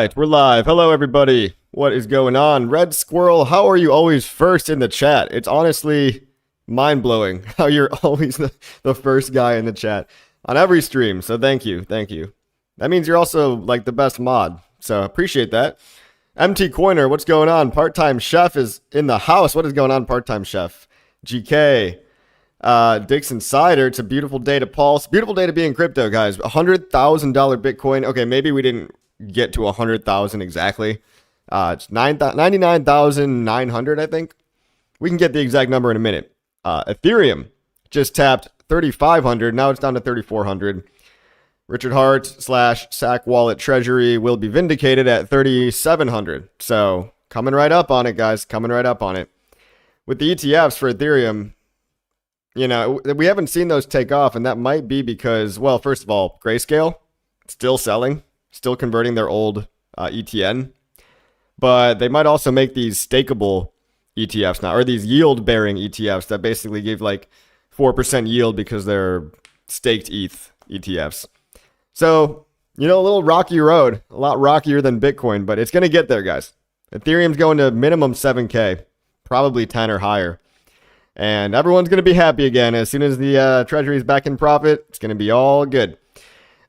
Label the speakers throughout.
Speaker 1: right, we're live. Hello, everybody. What is going on? Red Squirrel, how are you always first in the chat? It's honestly mind-blowing how you're always the first guy in the chat on every stream. So thank you. Thank you. That means you're also like the best mod. So appreciate that. MT Coiner, what's going on? Part-time Chef is in the house. What is going on, Part-time Chef? GK. Dixon Cider, it's a beautiful day to Pulse. Beautiful day to be in crypto, guys. $100,000 Bitcoin. Okay, maybe we didn't get to 100,000 exactly. It's 99,900, I think. We can get the exact number in a minute. Ethereum just tapped 3,500. Now it's down to 3,400. Richard Hart / Sack Wallet Treasury will be vindicated at 3,700. So coming right up on it, guys. Coming right up on it. With the ETFs for Ethereum, you know, we haven't seen those take off, and that might be because, well, first of all, Grayscale, still selling, still converting their old ETN, but they might also make these stakeable ETFs now, or these yield-bearing ETFs that basically give like 4% yield because they're staked ETH ETFs. So, you know, a little rocky road, a lot rockier than Bitcoin, but it's going to get there, guys. Ethereum's going to minimum 7K, probably 10 or higher. And everyone's going to be happy again. As soon as the treasury is back in profit, it's going to be all good.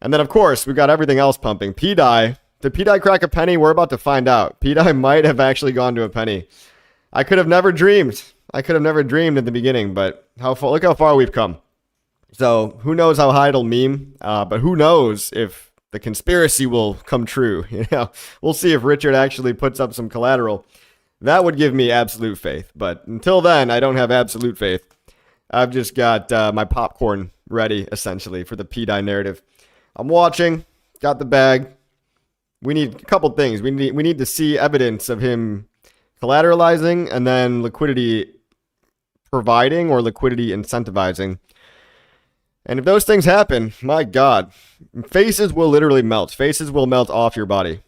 Speaker 1: And then, of course, we've got everything else pumping. pDAI. Did pDAI crack a penny? We're about to find out. pDAI might have actually gone to a penny. I could have never dreamed. I could have never dreamed at the beginning, but look how far we've come. So who knows how high it'll meme, but who knows if the conspiracy will come true. You know, we'll see if Richard actually puts up some collateral. That would give me absolute faith. But until then, I don't have absolute faith. I've just got my popcorn ready, essentially, for the pDAI narrative. I'm watching. Got the bag. We need a couple things. We need to see evidence of him collateralizing and then liquidity providing or liquidity incentivizing. And if those things happen, my God, faces will literally melt. Faces will melt off your body.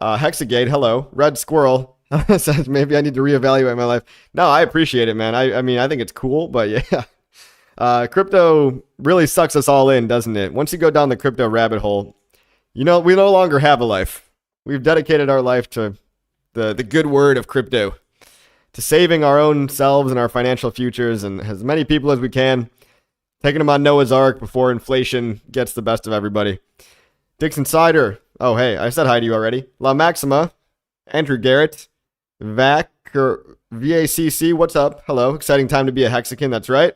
Speaker 1: Hexagate, hello. Red Squirrel says maybe I need to reevaluate my life. No, I appreciate it, man. I mean, I think it's cool, but yeah. Crypto really sucks us all in, doesn't it? Once you go down the crypto rabbit hole, you know, we no longer have a life. We've dedicated our life to the good word of crypto, to saving our own selves and our financial futures and as many people as we can, taking them on Noah's Ark before inflation gets the best of everybody. Dixon Cider. Oh, hey, I said hi to you already. La Maxima. Andrew Garrett. VACC, what's up? Hello. Exciting time to be a Hexican, that's right.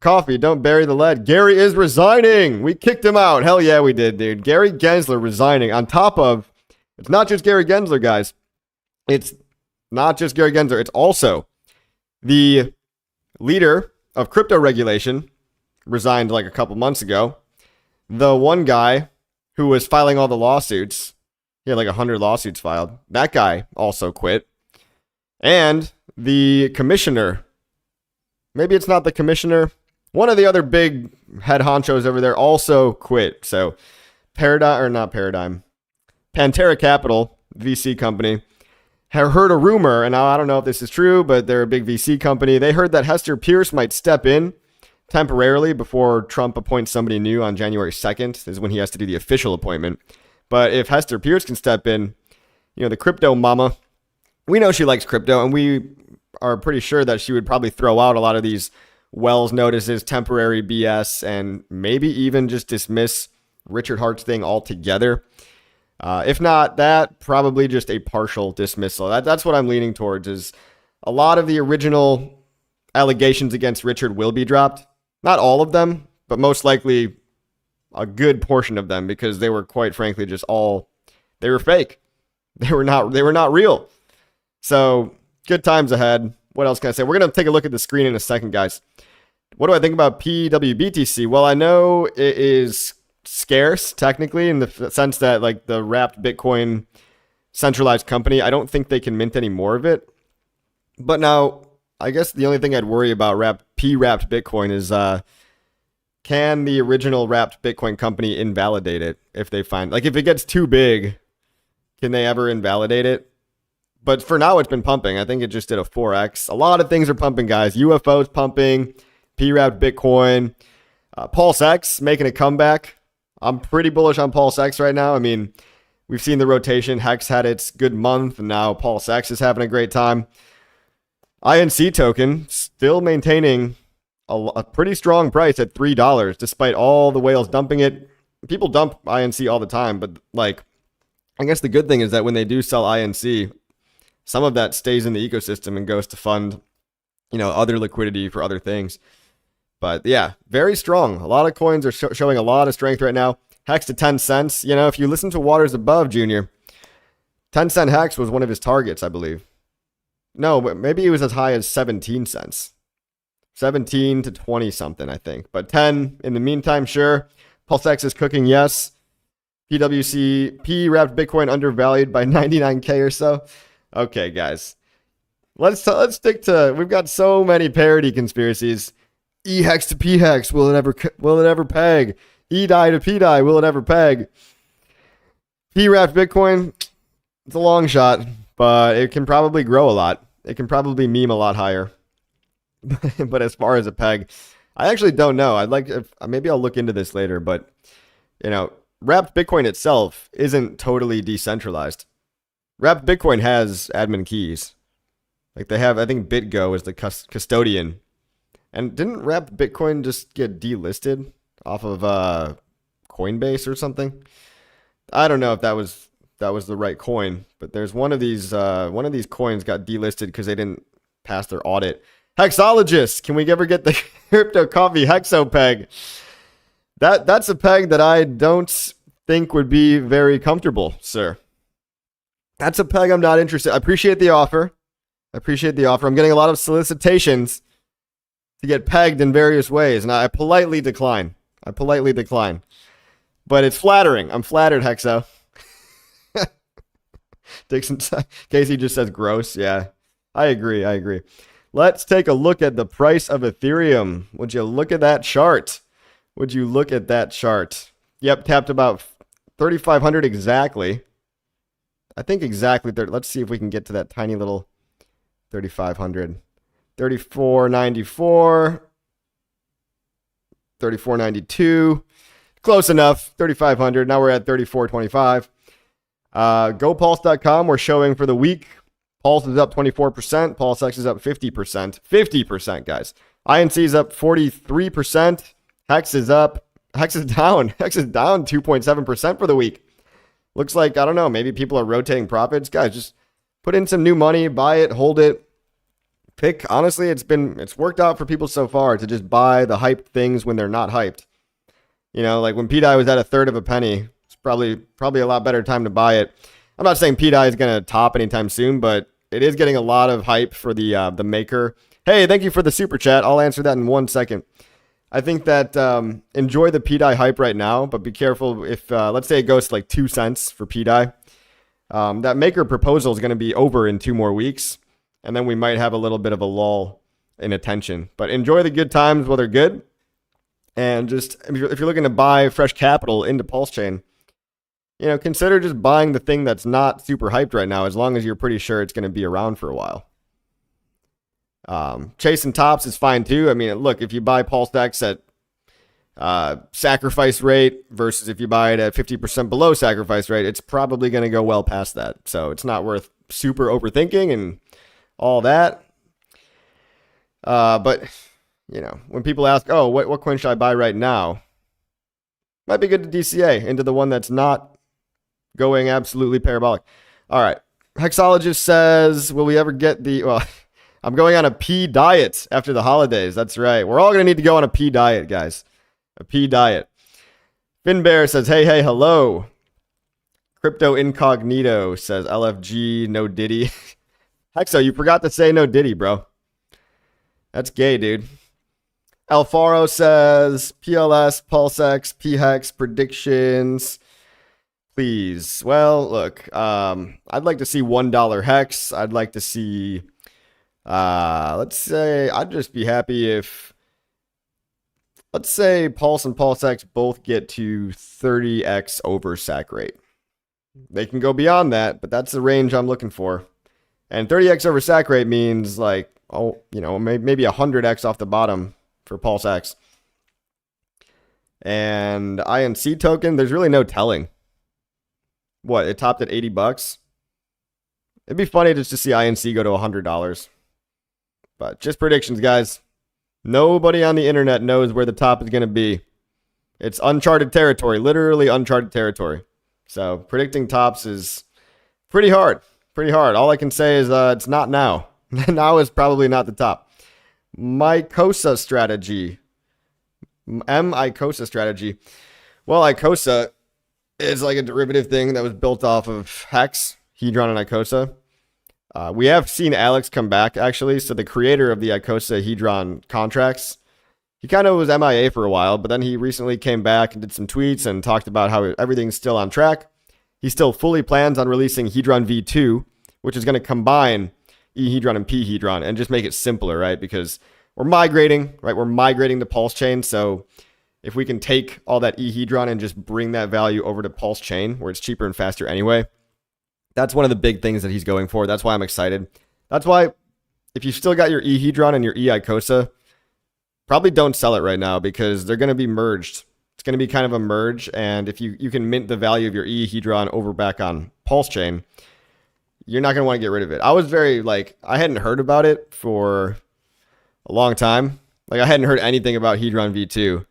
Speaker 1: Coffee, don't bury the lead. Gary is resigning. We kicked him out. Hell yeah, we did, dude. Gary Gensler resigning. On top of, it's not just Gary Gensler, guys. It's not just Gary Gensler. It's also the leader of crypto regulation, resigned like a couple months ago. The one guy who was filing all the lawsuits, he had like 100 lawsuits filed. That guy also quit. And the commissioner, maybe it's not the commissioner, one of the other big head honchos over there also quit. So Pantera Capital, VC company, have heard a rumor, and now I don't know if this is true, but they're a big VC company. They heard that Hester Pierce might step in temporarily before Trump appoints somebody new on January 2nd, is when he has to do the official appointment. But if Hester Pierce can step in, you know, the crypto mama, we know she likes crypto, and we are pretty sure that she would probably throw out a lot of these Wells notices, temporary BS, and maybe even just dismiss Richard Hart's thing altogether. If not that, probably just a partial dismissal. That's what I'm leaning towards, is a lot of the original allegations against Richard will be dropped. Not all of them, but most likely a good portion of them, because they were, quite frankly, they were fake. They were not real. So good times ahead. What else can I say? We're going to take a look at the screen in a second, guys. What do I think about PWBTC? Well, I know it is scarce, technically, in the sense that, like, the wrapped Bitcoin centralized company, I don't think they can mint any more of it. But now, I guess the only thing I'd worry about wrapped Bitcoin is, can the original wrapped Bitcoin company invalidate it if they find, like, if it gets too big, can they ever invalidate it? But for now, it's been pumping. I think it just did a 4x. A lot of things are pumping, guys. UFO's pumping, P-wrapped Bitcoin, PulseChain making a comeback. I'm pretty bullish on PulseChain right now. I mean, We've seen the rotation. HEX had its good month, and now PulseChain is having a great time. INC token still maintaining a pretty strong price at $3, despite all the whales dumping it. People dump INC all the time, but like, I guess the good thing is that when they do sell INC, some of that stays in the ecosystem and goes to fund, other liquidity for other things. But yeah, very strong. A lot of coins are showing a lot of strength right now. HEX to 10 cents. If you listen to Waters Above, Junior, 10-cent HEX was one of his targets, I believe. No, but maybe it was as high as 17 cents. 17 to 20 something, I think. But 10 in the meantime, sure. PulseChain is cooking, yes. PWC, wrapped Bitcoin undervalued by 99K or so. Okay, guys. Let's stick to, we've got so many parody conspiracies. eHEX to pHEX, will it ever peg? pDAI to pDAI, will it ever peg? Wrapped Bitcoin, it's a long shot, but it can probably grow a lot. It can probably meme a lot higher. But as far as a peg, I actually don't know. Maybe I'll look into this later, but wrapped Bitcoin itself isn't totally decentralized. Wrapped Bitcoin has admin keys. Like they have, I think BitGo is the custodian. And didn't wrapped Bitcoin just get delisted off of Coinbase or something? I don't know if that was the right coin, but there's one of these coins got delisted because they didn't pass their audit. Hexologists, can we ever get the crypto coffee hexo peg? That's a peg that I don't think would be very comfortable, sir. That's a peg I'm not interested. I appreciate the offer. I'm getting a lot of solicitations to get pegged in various ways, and I politely decline. But it's flattering. I'm flattered, Hexo. Dixon, Casey just says gross. Yeah, I agree. Let's take a look at the price of Ethereum. Would you look at that chart? Yep, tapped about 3,500 exactly. I think exactly there. Let's see if we can get to that tiny little 3,500. 34.94. 34.92. Close enough. 3,500. Now we're at 34.25. GoPulse.com, we're showing for the week. Pulse is up 24%. PulseChain is up 50%. 50%, guys. INC is up 43%. HEX is down. HEX is down 2.7% for the week. Looks like, I don't know, maybe people are rotating profits. Guys, just put in some new money, buy it, hold it. Pick, honestly, it's worked out for people so far to just buy the hyped things when they're not hyped. Like when pDAI was at a third of a penny, it's probably a lot better time to buy it. I'm not saying pDAI is going to top anytime soon, but it is getting a lot of hype for the maker. Hey, thank you for the super chat. I'll answer that in 1 second. I think that enjoy the pDAI hype right now, but be careful if, let's say it goes to like 2 cents for pDAI. That maker proposal is going to be over in 2 more weeks, and then we might have a little bit of a lull in attention. But enjoy the good times while they're good. And just, if you're looking to buy fresh capital into PulseChain, consider just buying the thing that's not super hyped right now, as long as you're pretty sure it's going to be around for a while. Chasing tops is fine too. I mean, look, if you buy PulseChain at sacrifice rate versus if you buy it at 50% below sacrifice rate, it's probably going to go well past that. So it's not worth super overthinking and all that. But when people ask, oh, what coin should I buy right now? Might be good to DCA into the one that's not going absolutely parabolic. All right. Hexologist says, will we ever get I'm going on a P diet after the holidays. That's right. We're all going to need to go on a P diet, guys. A P diet. Finbear says, hey, hello. Crypto Incognito says, LFG, no Diddy. Hexo, you forgot to say no Diddy, bro. That's gay, dude. Alfaro says, PLS, PulseChain, pHEX, predictions. Please. Well, look, I'd like to see $1 HEX. I'd like to see, let's say, I'd just be happy if, let's say Pulse and PulseChain both get to 30x over sac rate. They can go beyond that, but that's the range I'm looking for. And 30x over sac rate means like, maybe 100x off the bottom for PulseChain. And INC token, there's really no telling. what, it topped at 80 bucks. It'd be funny just to see INC go to $100. But just predictions, guys. Nobody on the internet knows where the top is going to be. It's uncharted territory, literally uncharted territory. So predicting tops is pretty hard. Pretty hard. All I can say is it's not now. Now is probably not the top. Mycosa strategy. M-Icosa strategy. Well, Icosa is like a derivative thing that was built off of HEX, Hedron, and Icosa. We have seen Alex come back, actually. So the creator of the Icosa Hedron contracts, he kind of was MIA for a while, but then he recently came back and did some tweets and talked about how everything's still on track. He still fully plans on releasing Hedron v2, which is going to combine eHedron and pHEDron and just make it simpler, right? Because we're migrating, right? We're migrating to PulseChain. So if we can take all that eHedron and just bring that value over to PulseChain, where it's cheaper and faster anyway, that's one of the big things that he's going for. That's why I'm excited. That's why if you still got your eHedron and your eIcosa, probably don't sell it right now because they're going to be merged. It's going to be kind of a merge. And if you can mint the value of your eHedron over back on PulseChain, you're not going to want to get rid of it. I was very I hadn't heard about it for a long time. I hadn't heard anything about Hedron v2,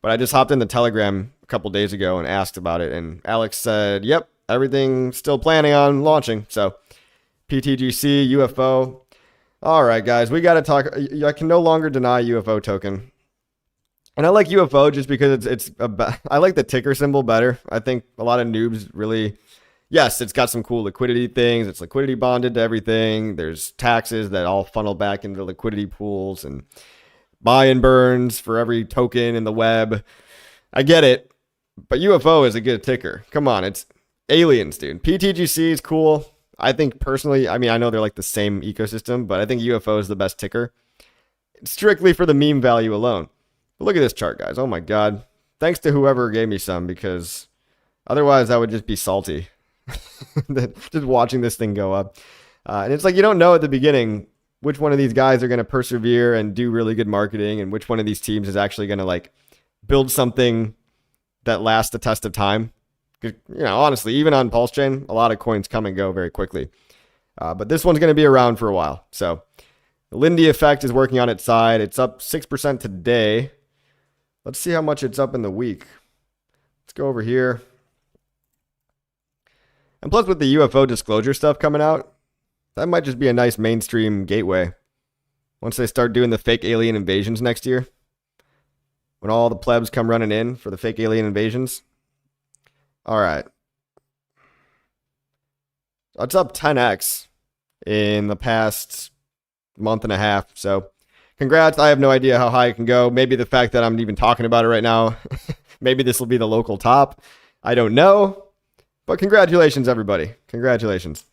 Speaker 1: but I just hopped in the Telegram a couple days ago and asked about it. And Alex said, yep, everything still planning on launching. So PTGC, UFO. All right, guys, we got to talk. I can no longer deny UFO token. And I like UFO just because I like the ticker symbol better. I think a lot of noobs really, yes, it's got some cool liquidity things. It's liquidity bonded to everything. There's taxes that all funnel back into liquidity pools and buy and burns for every token in the web. I get it, but UFO is a good ticker. Come on, it's aliens, dude. PTGC is cool. I think personally, I mean, I know they're like the same ecosystem, but I think UFO is the best ticker. Strictly for the meme value alone. But look at this chart, guys. Oh my God. Thanks to whoever gave me some, because otherwise I would just be salty. Just watching this thing go up. And it's like you don't know at the beginning which one of these guys are going to persevere and do really good marketing and which one of these teams is actually going to build something that lasts the test of time. Honestly, even on PulseChain, a lot of coins come and go very quickly. But this one's going to be around for a while. So the Lindy effect is working on its side. It's up 6% today. Let's see how much it's up in the week. Let's go over here. And plus with the UFO disclosure stuff coming out, that might just be a nice mainstream gateway. Once they start doing the fake alien invasions next year. When all the plebs come running in for the fake alien invasions. All right. It's up 10x in the past month and a half. So congrats. I have no idea how high it can go. Maybe the fact that I'm even talking about it right now. Maybe this will be the local top. I don't know. But congratulations, everybody. Congratulations.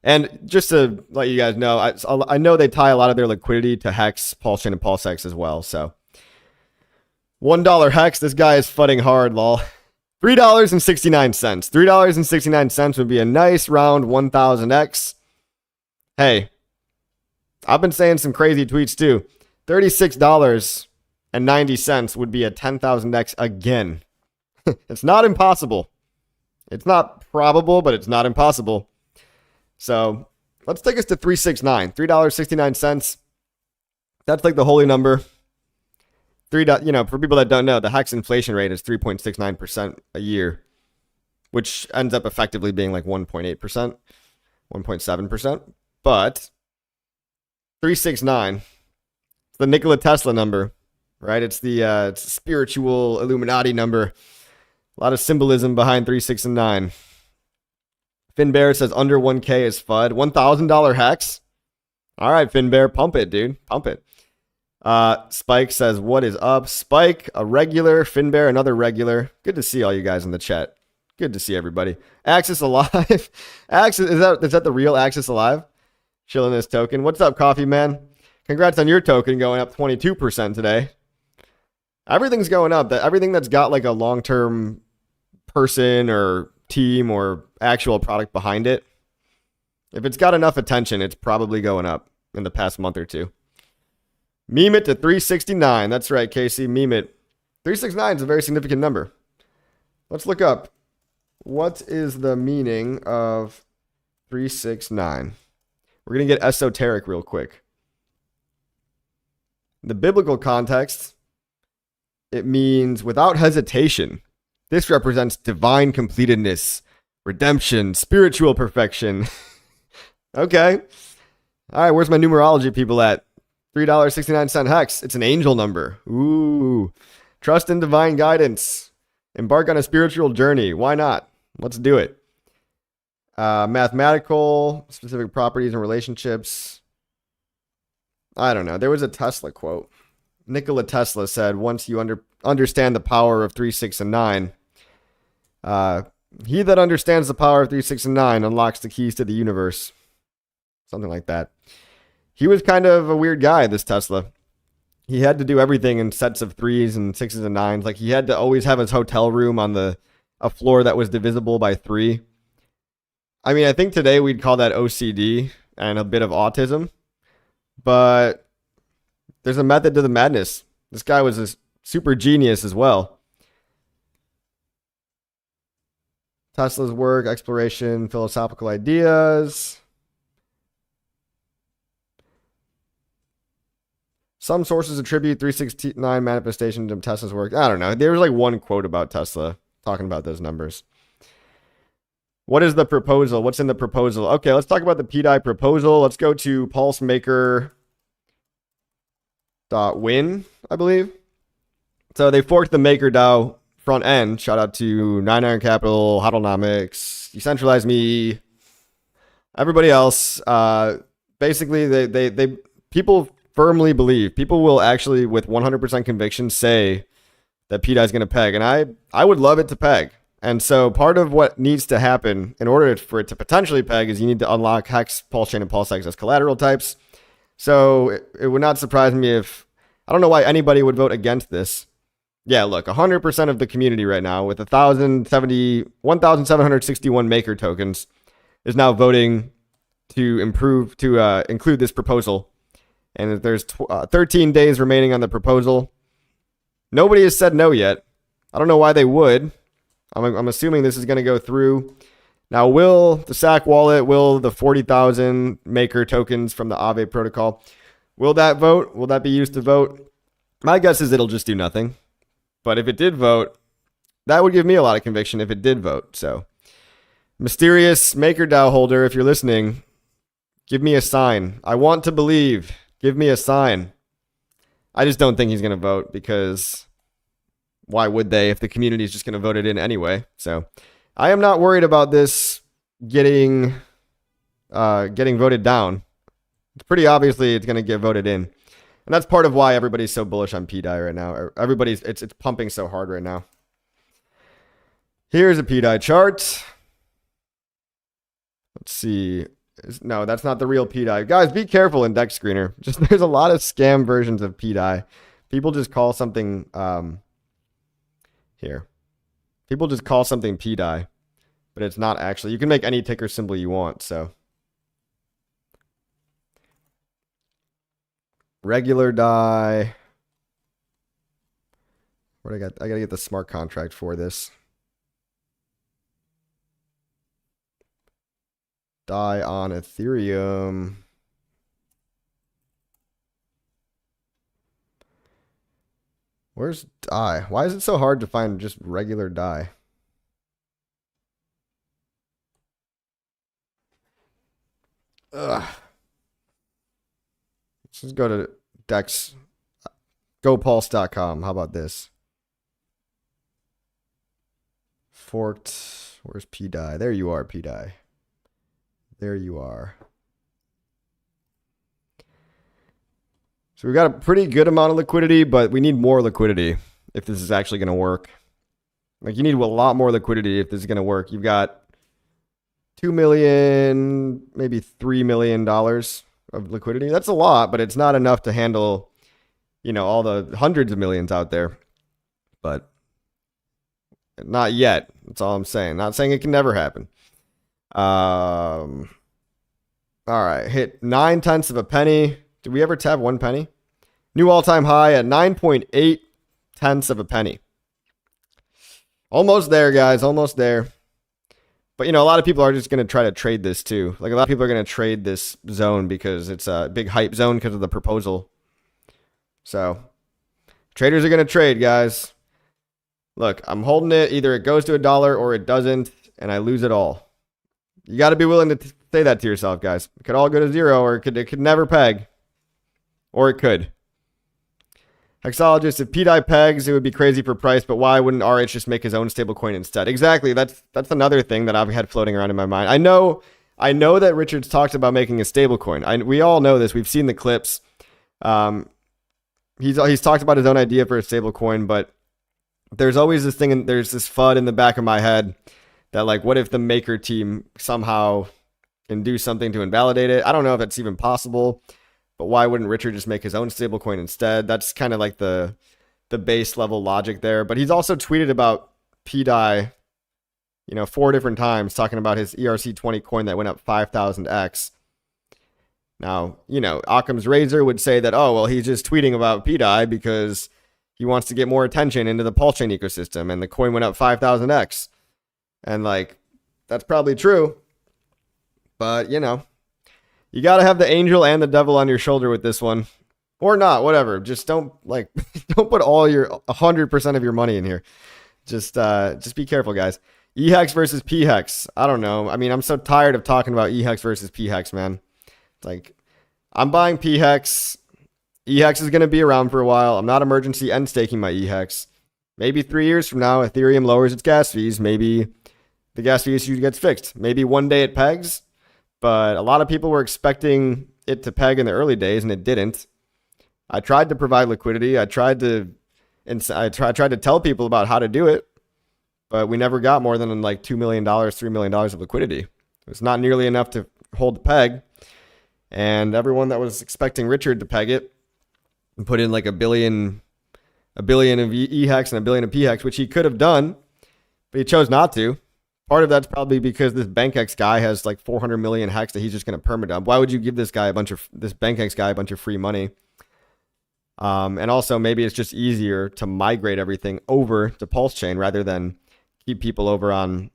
Speaker 1: And just to let you guys know, I know they tie a lot of their liquidity to HEX, PulseChain, and pulseX as well. So $1 HEX, this guy is fudding hard, lol. $3.69. $3.69 would be a nice round 1000x. Hey, I've been saying some crazy tweets too. $36.90 would be a 10,000x again. It's not impossible. It's not probable, but it's not impossible. So let's take us to 369. $3.69. That's like the holy number. For people that don't know, the HEX inflation rate is 3.69% a year, which ends up effectively being like 1.8%, 1.7%. But 369, it's the Nikola Tesla number, right? It's the spiritual Illuminati number. A lot of symbolism behind 369. Finbear says under 1K is FUD. $1,000 HEX. All right, Finbear, pump it, dude. Pump it. Spike says, what is up? Spike, a regular. Finbear, another regular. Good to see all you guys in the chat. Good to see everybody. Axis Alive. Axis, is that the real Axis Alive? Chilling this token. What's up, Coffee Man? Congrats on your token going up 22% today. Everything's going up. Everything that's got like a long-term person or team or actual product behind it, if it's got enough attention, it's probably going up in the past month or two. Meme it to 369. That's right, Casey. Meme it. 369 is a very significant number. Let's look up What is the meaning of 369? We're going to get esoteric real quick. In the biblical context, it means without hesitation. This represents divine completedness, redemption, spiritual perfection. Okay. All right, where's my numerology people at? $3.69 hex. It's an angel number. Ooh. Trust in divine guidance. Embark on a spiritual journey. Why not? Let's do it. Mathematical, specific properties and relationships. I don't know. There was a Tesla quote. Nikola Tesla said, once you understand the power of 3, 6, and 9, he that understands the power of 3, 6, and 9 unlocks the keys to the universe. Something like that. He was kind of a weird guy, this Tesla. He had to do everything in sets of 3s and 6s and 9s. Like, he had to always have his hotel room on a floor that was divisible by 3. I mean, I think today we'd call that OCD and a bit of autism. But there's a method to the madness. This guy was a super genius as well. Tesla's work, exploration, philosophical ideas. Some sources attribute 369 manifestation to Tesla's work. I don't know. There was like one quote about Tesla talking about those numbers. What is the proposal? What's in the proposal? Okay, let's talk about the pDAI proposal. Let's go to pulsemaker.win, I believe. So they forked the MakerDAO front end. Shout out to 99 Capital, Hodlnomics, Decentralize Me, everybody else. Basically, they people firmly believe, people will actually with 100% conviction say that pDAI is going to peg, and I would love it to peg. And so part of what needs to happen in order for it to potentially peg is you need to unlock HEX, PulseChain, and PulseChain as collateral types. So it would not surprise me if, I don't know why anybody would vote against this. Yeah, look, 100% of the community right now with 1,761 maker tokens is now voting to include this proposal. And there's 13 days remaining on the proposal. Nobody has said no yet. I don't know why they would. I'm assuming this is going to go through. Now, will the SAC wallet, will the 40,000 maker tokens from the Aave protocol, will that vote? Will that be used to vote? My guess is it'll just do nothing. But if it did vote, that would give me a lot of conviction if it did vote. So, mysterious MakerDAO holder, if you're listening, give me a sign. I want to believe. Give me a sign. I just don't think he's going to vote because why would they if the community is just going to vote it in anyway? So I am not worried about this getting voted down. It's pretty obviously it's going to get voted in. And that's part of why everybody's so bullish on pDAI right now. It's pumping so hard right now. Here's a pDAI chart. Let's see. No, that's not the real pDAI. Guys, be careful in Deck Screener. Just there's a lot of scam versions of pDAI. People just call something here. People just call something pDAI, but it's not actually. You can make any ticker symbol you want, so. Regular DAI. What I got? I gotta get the smart contract for this. DAI on Ethereum. Where's DAI? Why is it so hard to find just regular DAI? Ugh. Let's just go to Dex. GoPulse.com. How about this? Forked. Where's pDAI? There you are, pDAI. There you are. So we've got a pretty good amount of liquidity, but we need more liquidity if this is actually going to work. Like, you need a lot more liquidity if this is going to work. You've got $2 million, maybe $3 million of liquidity. That's a lot, but it's not enough to handle, you know, all the hundreds of millions out there. But not yet. That's all I'm saying. Not saying it can never happen. All right, hit 0.9 of a penny. Did we ever tap 1 penny? New all-time high at 9.8 of a penny. Almost there, guys. Almost there. But, you know, a lot of people are just going to try to trade this too. Like, a lot of people are going to trade this zone because it's a big hype zone because of the proposal. So, traders are going to trade, guys. Look, I'm holding it. Either it goes to $1 or it doesn't, and I lose it all. You got to be willing to say that to yourself, guys. It could all go to 0, or it could never peg. Or it could. Hexologist, if pDAI pegs, it would be crazy for price, but why wouldn't RH just make his own stablecoin instead? Exactly. That's another thing that I've had floating around in my mind. I know that Richard's talked about making a stablecoin. We all know this. We've seen the clips. He's talked about his own idea for a stablecoin, but there's always this thing, and there's this FUD in the back of my head that, like, what if the maker team somehow can do something to invalidate it? I don't know if that's even possible. But why wouldn't Richard just make his own stablecoin instead? That's kind of like the base level logic there. But he's also tweeted about pDAI, 4 different times, talking about his ERC20 coin that went up 5,000x. Now, Occam's razor would say that, oh, well, he's just tweeting about pDAI because he wants to get more attention into the PulseChain ecosystem, and the coin went up 5,000x. And, like, that's probably true. But, you got to have the angel and the devil on your shoulder with this one. Or not, whatever. Just don't put all your 100% of your money in here. Just be careful, guys. eHEX versus pHEX. I don't know. I mean, I'm so tired of talking about eHEX versus pHEX, man. Like, I'm buying pHEX. eHEX is going to be around for a while. I'm not emergency end staking my eHEX. Maybe 3 years from now, Ethereum lowers its gas fees. Maybe the gas fee issue gets fixed. Maybe one day it pegs. But a lot of people were expecting it to peg in the early days, and it didn't. I tried to provide liquidity. I tried to tell people about how to do it, but we never got more than like $2 million, $3 million of liquidity. It was not nearly enough to hold the peg. And everyone that was expecting Richard to peg it and put in like a billion of eHEX and a billion of pHEX, which he could have done, but he chose not to. Part of that's probably because this BankX guy has like 400 million hex that he's just going to permadump. Why would you give this BankX guy a bunch of free money? And also maybe it's just easier to migrate everything over to PulseChain rather than keep people over on.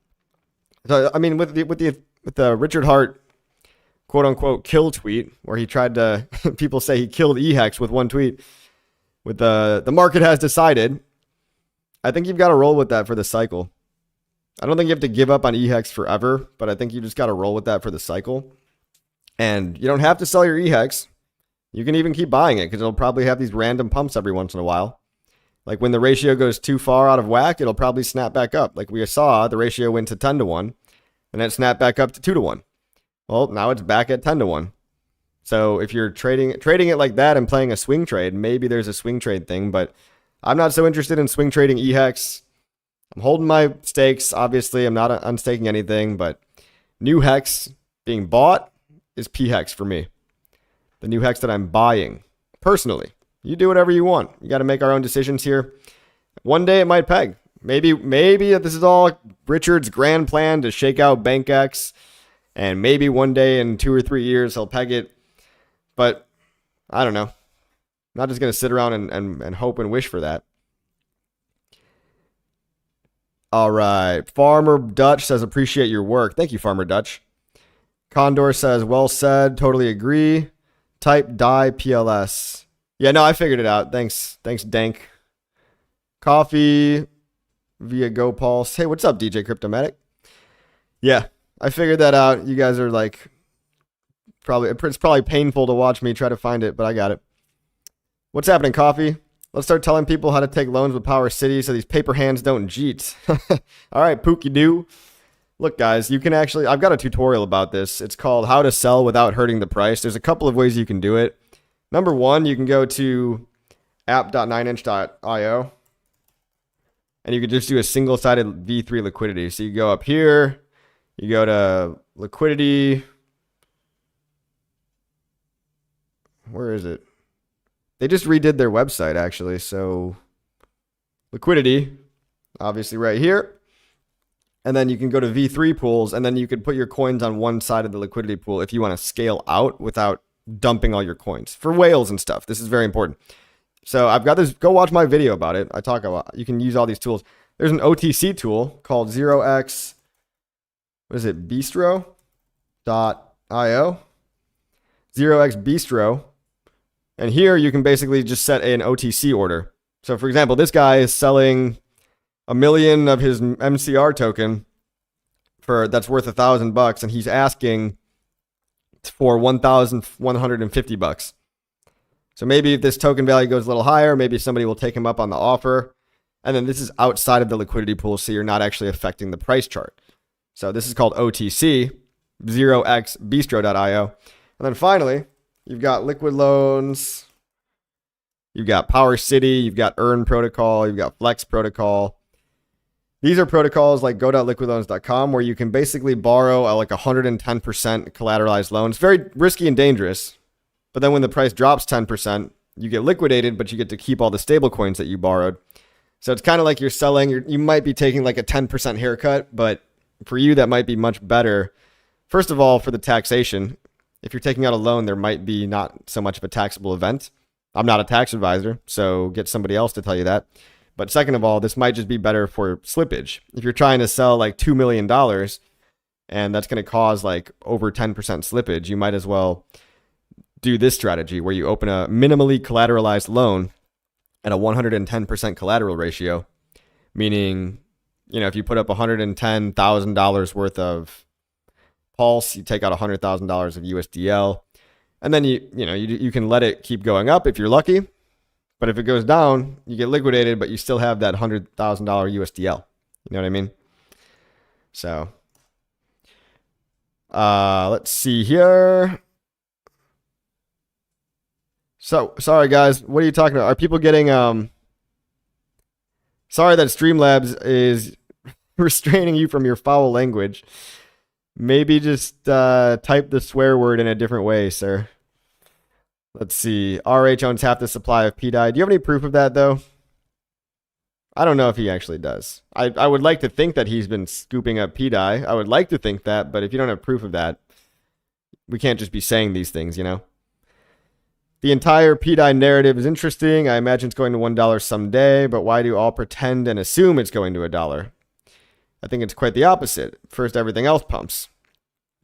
Speaker 1: So I mean, with the Richard Hart quote unquote kill tweet where he tried to people say he killed eHEX with one tweet with the market has decided. I think you've got to roll with that for the cycle. I don't think you have to give up on eHEX forever, but I think you just got to roll with that for the cycle. And you don't have to sell your eHEX. You can even keep buying it because it'll probably have these random pumps every once in a while. Like when the ratio goes too far out of whack, it'll probably snap back up. Like we saw, the ratio went to 10 to 1, and then it snapped back up to 2 to 1. Well, now it's back at 10 to 1. So if you're trading it like that and playing a swing trade, maybe there's a swing trade thing, but I'm not so interested in swing trading eHEX. I'm holding my stakes. Obviously, I'm not unstaking anything, but new hex being bought is pHEX for me. The new hex that I'm buying personally. You do whatever you want. You got to make our own decisions here. One day it might peg. Maybe this is all Richard's grand plan to shake out BankX, and maybe one day in 2 or 3 years he'll peg it. But I don't know. I'm not just going to sit around and hope and wish for that. All right. Farmer Dutch says, appreciate your work. Thank you, Farmer Dutch. Condor says, well said. Totally agree. Type die PLS. Yeah, no, I figured it out. Thanks, Dank. Coffee via GoPulse. Hey, what's up, DJ Cryptomatic? Yeah, I figured that out. You guys are like, it's probably painful to watch me try to find it, but I got it. What's happening, Coffee? Let's start telling people how to take loans with Power City so these paper hands don't cheat. All right, Pookie Doo. Look, guys, you can actually, I've got a tutorial about this. It's called How to Sell Without Hurting the Price. There's a couple of ways you can do it. Number one, you can go to app.9inch.io and you can just do a single-sided V3 liquidity. So you go up here, you go to liquidity. Where is it? They just redid their website, actually. So liquidity, obviously right here. And then you can go to V3 pools, and then you can put your coins on one side of the liquidity pool if you want to scale out without dumping all your coins. For whales and stuff, this is very important. So I've got this. Go watch my video about it. I talk about, you can use all these tools. There's an OTC tool called 0x what is it? Bistro.io. 0x Bistro. And here you can basically just set an OTC order. So for example, this guy is selling 1 million of his MCR token for that's worth $1,000, and he's asking for $1,150. So maybe if this token value goes a little higher, maybe somebody will take him up on the offer. And then this is outside of the liquidity pool, so you're not actually affecting the price chart. So this is called OTC, 0xbistro.io. And then finally, you've got liquid loans, you've got Power City, you've got Earn Protocol, you've got Flex Protocol. These are protocols like go.liquidloans.com where you can basically borrow like 110% collateralized loan. It's very risky and dangerous. But then when the price drops 10%, you get liquidated, but you get to keep all the stable coins that you borrowed. So it's kind of like you're selling, you might be taking like a 10% haircut, but for you, that might be much better. First of all, for the taxation, if you're taking out a loan, there might be not so much of a taxable event. I'm not a tax advisor, so get somebody else to tell you that. But second of all, this might just be better for slippage. If you're trying to sell like $2 million and that's going to cause like over 10% slippage, you might as well do this strategy where you open a minimally collateralized loan at a 110% collateral ratio, meaning, you know, if you put up $110,000 worth of Pulse, you take out $100,000 of USDL, and then you can let it keep going up if you're lucky. But if it goes down, you get liquidated, but you still have that $100,000 USDL. You know what I mean? So, let's see here. So, sorry guys, what are you talking about? Are people getting, sorry that Streamlabs is restraining you from your foul language. Maybe just type the swear word in a different way, sir. Let's see. RH owns half the supply of pDAI. Do you have any proof of that, though? I don't know if he actually does. I would like to think that he's been scooping up pDAI. I would like to think that, but if you don't have proof of that, we can't just be saying these things, you know? The entire pDAI narrative is interesting. I imagine it's going to $1 someday, but why do all pretend and assume it's going to $1? I think it's quite the opposite. First, everything else pumps.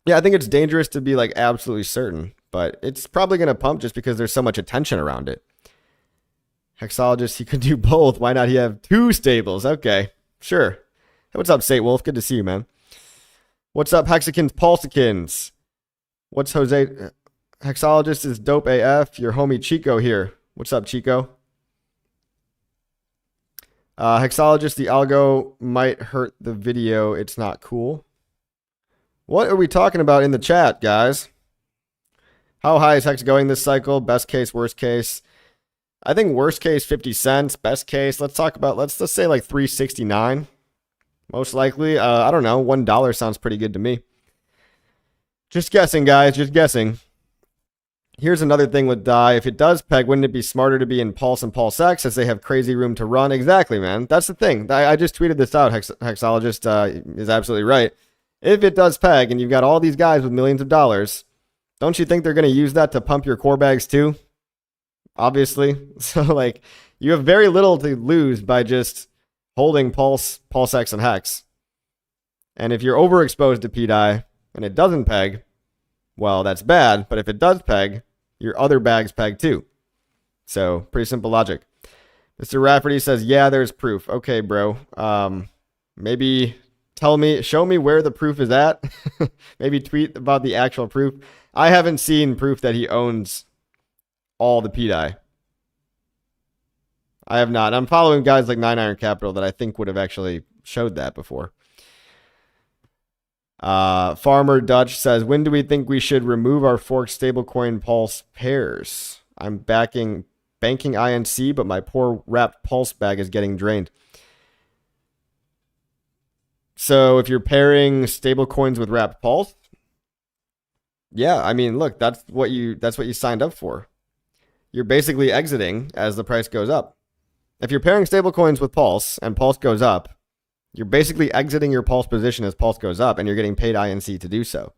Speaker 1: Yeah, I think it's dangerous to be like absolutely certain, but it's probably going to pump just because there's so much attention around it. Hexologist, he could do both. Why not he have two stables? Okay, sure. Hey, what's up, Sate Wolf? Good to see you, man. What's up, Hexicans, Pulsicans? What's Jose? Hexologist is dope AF. Your homie Chico here. What's up, Chico? Hexologist, the algo might hurt the video. It's not cool. What are we talking about in the chat, guys? How high is Hex going this cycle? Best case, worst case? I think worst case 50 cents. Best case, let's say like 369. Most likely, I don't know. $1 sounds pretty good to me. Just guessing, guys. Just guessing. Here's another thing with DAI. If it does peg, wouldn't it be smarter to be in Pulse and PulseX as they have crazy room to run? Exactly, man. That's the thing. I just tweeted this out. Hexologist is absolutely right. If it does peg and you've got all these guys with millions of dollars, don't you think they're going to use that to pump your core bags too? Obviously. So like you have very little to lose by just holding Pulse, PulseX, and HEX. And if you're overexposed to pDAI and it doesn't peg, well, that's bad. But if it does peg, your other bags peg too. So pretty simple logic. Mr. Rafferty says, yeah, there's proof. Okay, bro. Maybe show me where the proof is at. Maybe tweet about the actual proof. I haven't seen proof that he owns all the pDAI. I have not. I'm following guys like 9 Iron Capital that I think would have actually showed that before. Farmer Dutch says, when do we think we should remove our forked stablecoin Pulse pairs? I'm banking INC, but my poor wrapped Pulse bag is getting drained. So if you're pairing stablecoins with wrapped Pulse, yeah, I mean, look, that's what you signed up for. You're basically exiting as the price goes up. If you're pairing stablecoins with Pulse and Pulse goes up, you're basically exiting your Pulse position as Pulse goes up, and you're getting paid INC to do so.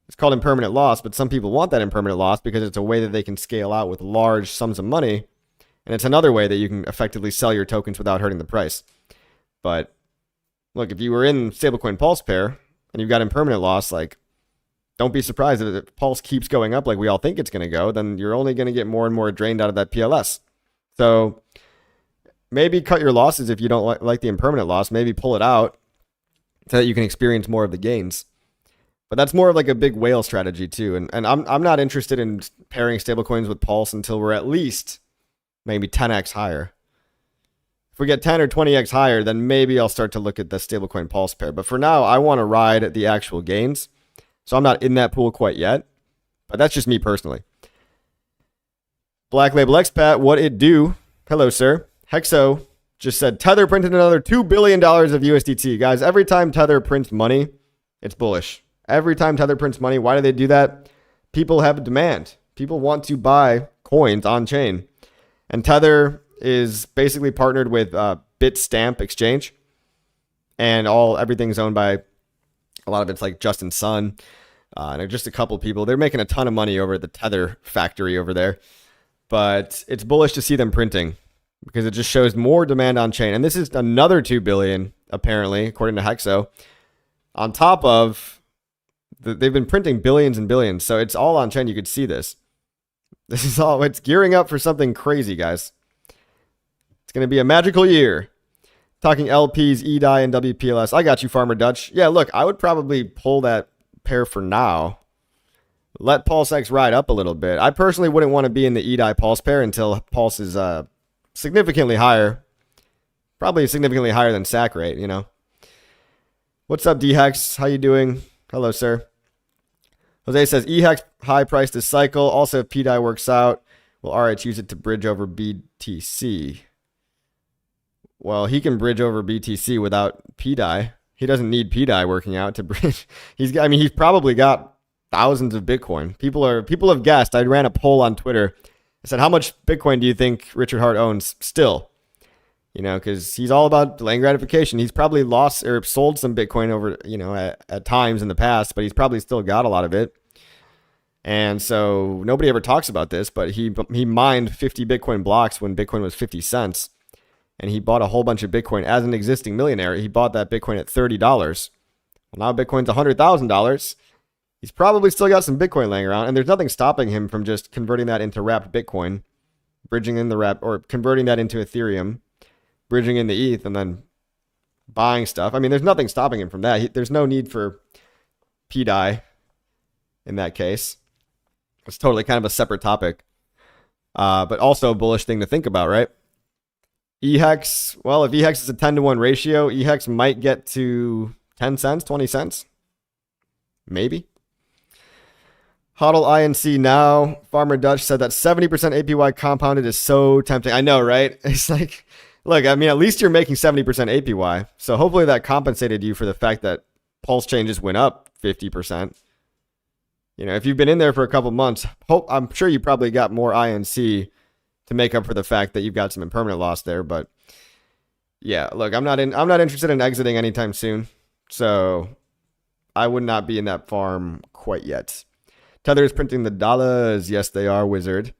Speaker 1: It's called impermanent loss, but some people want that impermanent loss because it's a way that they can scale out with large sums of money, and it's another way that you can effectively sell your tokens without hurting the price. But look, if you were in stablecoin Pulse pair, and you've got impermanent loss, like, don't be surprised if Pulse keeps going up like we all think it's going to go, then you're only going to get more and more drained out of that PLS. So maybe cut your losses if you don't like the impermanent loss. Maybe pull it out so that you can experience more of the gains. But that's more of like a big whale strategy too. And I'm not interested in pairing stablecoins with Pulse until we're at least maybe 10x higher. If we get 10 or 20x higher, then maybe I'll start to look at the stablecoin Pulse pair. But for now, I want to ride the actual gains. So I'm not in that pool quite yet. But that's just me personally. Black Label Expat, what it do? Hello, sir. Hexo just said Tether printed another $2 billion of USDT. Guys, every time Tether prints money, it's bullish. Every time Tether prints money, why do they do that? People have demand. People want to buy coins on chain. And Tether is basically partnered with Bitstamp Exchange. And everything's owned by, a lot of it's like Justin Sun. And just a couple people. They're making a ton of money over at the Tether factory over there. But it's bullish to see them printing because it just shows more demand on chain. And this is another 2 billion, apparently, according to Hexo. On top of... They've been printing billions and billions, so it's all on chain. You could see this. This is all, it's gearing up for something crazy, guys. It's going to be a magical year. Talking LPs, eDAI, and WPLS. I got you, Farmer Dutch. Yeah, look, I would probably pull that pair for now. Let PulseX ride up a little bit. I personally wouldn't want to be in the eDAI Pulse pair until Pulse is significantly higher. Probably significantly higher than SAC rate, you know. What's up, eHEX? How you doing? Hello, sir. Jose says, eHEX high price this cycle. Also, if pDAI works out, will RH use it to bridge over BTC? Well, he can bridge over BTC without pDAI. He doesn't need pDAI working out to bridge. He's probably got thousands of Bitcoin. People have guessed. I ran a poll on Twitter. I said, how much Bitcoin do you think Richard Hart owns still? You know, because he's all about delaying gratification. He's probably lost or sold some Bitcoin over, you know, at times in the past, but he's probably still got a lot of it. And so nobody ever talks about this, but he mined 50 Bitcoin blocks when Bitcoin was 50 cents. And he bought a whole bunch of Bitcoin as an existing millionaire. He bought that Bitcoin at $30. Well, now Bitcoin's $100,000. He's probably still got some Bitcoin laying around, and there's nothing stopping him from just converting that into wrapped Bitcoin, bridging in the wrap, or converting that into Ethereum, bridging in the ETH, and then buying stuff. I mean, there's nothing stopping him from that. There's no need for pDAI in that case. It's totally kind of a separate topic, but also a bullish thing to think about, right? eHEX, well, if eHEX is a 10-to-1 ratio, eHEX might get to 10 cents, 20 cents. Maybe. HODL INC now. Farmer Dutch said that 70% APY compounded is so tempting. I know, right? It's like... Look, I mean, at least you're making 70% APY. So hopefully that compensated you for the fact that PulseChain just went up 50%. You know, if you've been in there for a couple months, I'm sure you probably got more INC to make up for the fact that you've got some impermanent loss there. But yeah, look, I'm not interested in exiting anytime soon. So I would not be in that farm quite yet. Tether is printing the dollars. Yes, they are, wizard.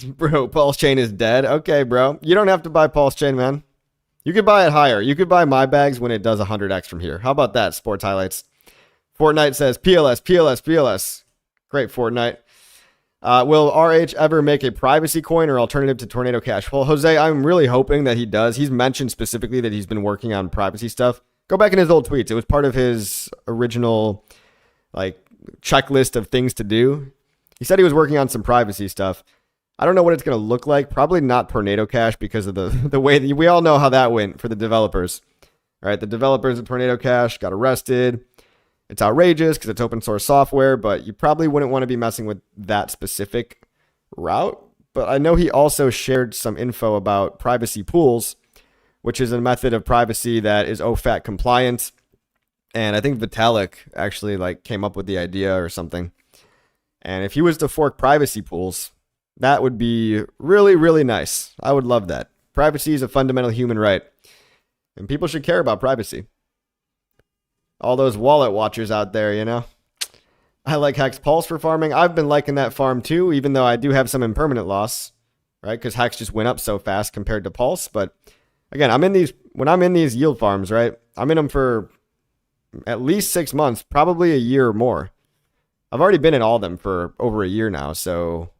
Speaker 1: Bro, PulseChain is dead. Okay, bro. You don't have to buy PulseChain, man. You could buy it higher. You could buy my bags when it does 100x from here. How about that, Sports Highlights? Fortnite says PLS, PLS, PLS. Great, Fortnite. Will RH ever make a privacy coin or alternative to Tornado Cash? Well, Jose, I'm really hoping that he does. He's mentioned specifically that he's been working on privacy stuff. Go back in his old tweets. It was part of his original checklist of things to do. He said he was working on some privacy stuff. I don't know what it's going to look like. Probably not Tornado Cash because of the way that we all know how that went for the developers. All right, the developers of Tornado Cash got arrested. It's outrageous because it's open source software, but you probably wouldn't want to be messing with that specific route. But I know he also shared some info about privacy pools, which is a method of privacy that is OFAC compliant. And I think Vitalik actually came up with the idea or something. And if he was to fork privacy pools, that would be really, really nice. I would love that. Privacy is a fundamental human right. And people should care about privacy. All those wallet watchers out there, you know. I like HEX Pulse for farming. I've been liking that farm too, even though I do have some impermanent loss, right? Because HEX just went up so fast compared to Pulse. But again, when I'm in these yield farms, right? I'm in them for at least 6 months, probably a year or more. I've already been in all of them for over a year now, so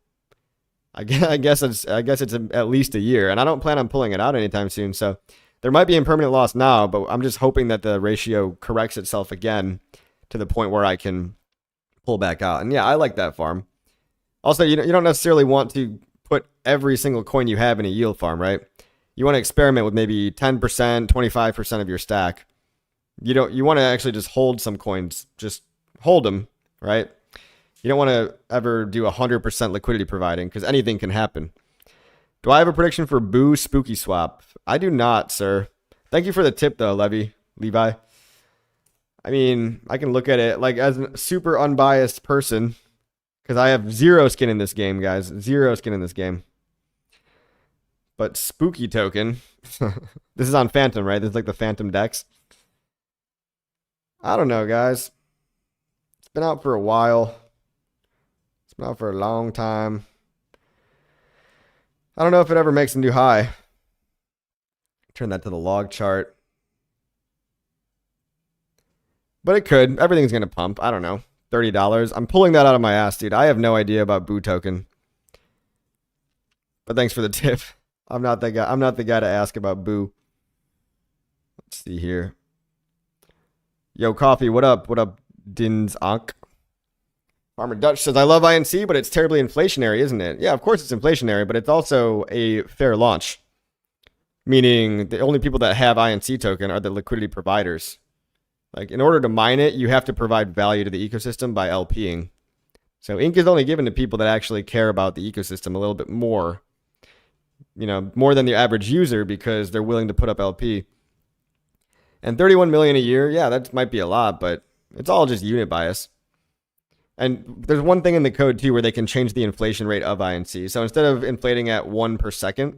Speaker 1: I guess it's at least a year, and I don't plan on pulling it out anytime soon. So there might be impermanent loss now, but I'm just hoping that the ratio corrects itself again to the point where I can pull back out. And yeah, I like that farm. Also, you don't necessarily want to put every single coin you have in a yield farm, right? You want to experiment with maybe 10%, 25% of your stack. You want to actually just hold some coins, just hold them, right? You don't want to ever do 100% liquidity providing because anything can happen. Do I have a prediction for Boo Spooky Swap? I do not, sir. Thank you for the tip, though, Levi. I mean, I can look at it like as a super unbiased person because I have zero skin in this game, guys. Zero skin in this game. But Spooky Token. This is on Phantom, right? This is like the Phantom Dex. I don't know, guys. It's been out for a while. It's been out for a long time. I don't know if it ever makes a new high. Turn that to the log chart. But it could. Everything's going to pump. I don't know. $30. I'm pulling that out of my ass, dude. I have no idea about Boo Token. But thanks for the tip. I'm not the guy to ask about Boo. Let's see here. Yo, Coffee, what up? What up, Dins Ankh? Farmer Dutch says, I love INC, but it's terribly inflationary, isn't it? Yeah, of course it's inflationary, but it's also a fair launch. Meaning the only people that have INC token are the liquidity providers. Like, in order to mine it, you have to provide value to the ecosystem by LPing. So ink is only given to people that actually care about the ecosystem a little bit more. You know, more than the average user because they're willing to put up LP. And 31 million a year, yeah, that might be a lot, but it's all just unit bias. And there's one thing in the code too where they can change the inflation rate of INC. So instead of inflating at 1 per second,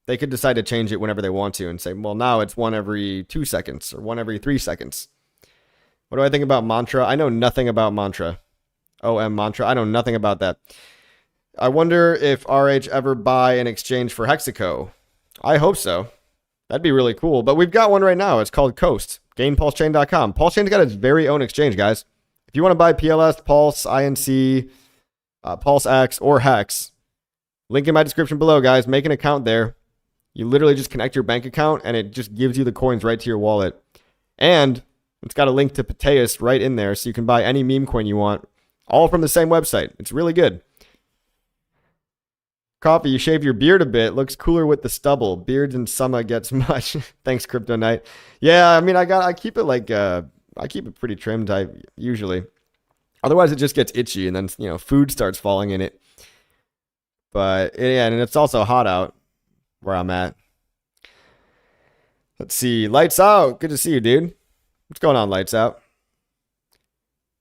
Speaker 1: they could decide to change it whenever they want to and say, well, now it's 1 every 2 seconds or 1 every 3 seconds. What do I think about Mantra? I know nothing about Mantra. Mantra. I know nothing about that. I wonder if RH ever buy an exchange for Hexaco. I hope so. That'd be really cool. But we've got one right now. It's called Coast. GainPulseChain.com. PulseChain's got its very own exchange, guys. If you want to buy PLS, Pulse, INC, PulseX, or HEX, link in my description below, guys. Make an account there. You literally just connect your bank account, and it just gives you the coins right to your wallet. And it's got a link to pTAI right in there, so you can buy any meme coin you want, all from the same website. It's really good. Coffee, you shave your beard a bit. Looks cooler with the stubble. Beards in summer gets much. Thanks, Crypto Knight. Yeah, I mean, I keep it like, I keep it pretty trimmed, usually. Otherwise, it just gets itchy, and then, you know, food starts falling in it. But, yeah, and it's also hot out where I'm at. Let's see. Lights out. Good to see you, dude. What's going on, Lights out?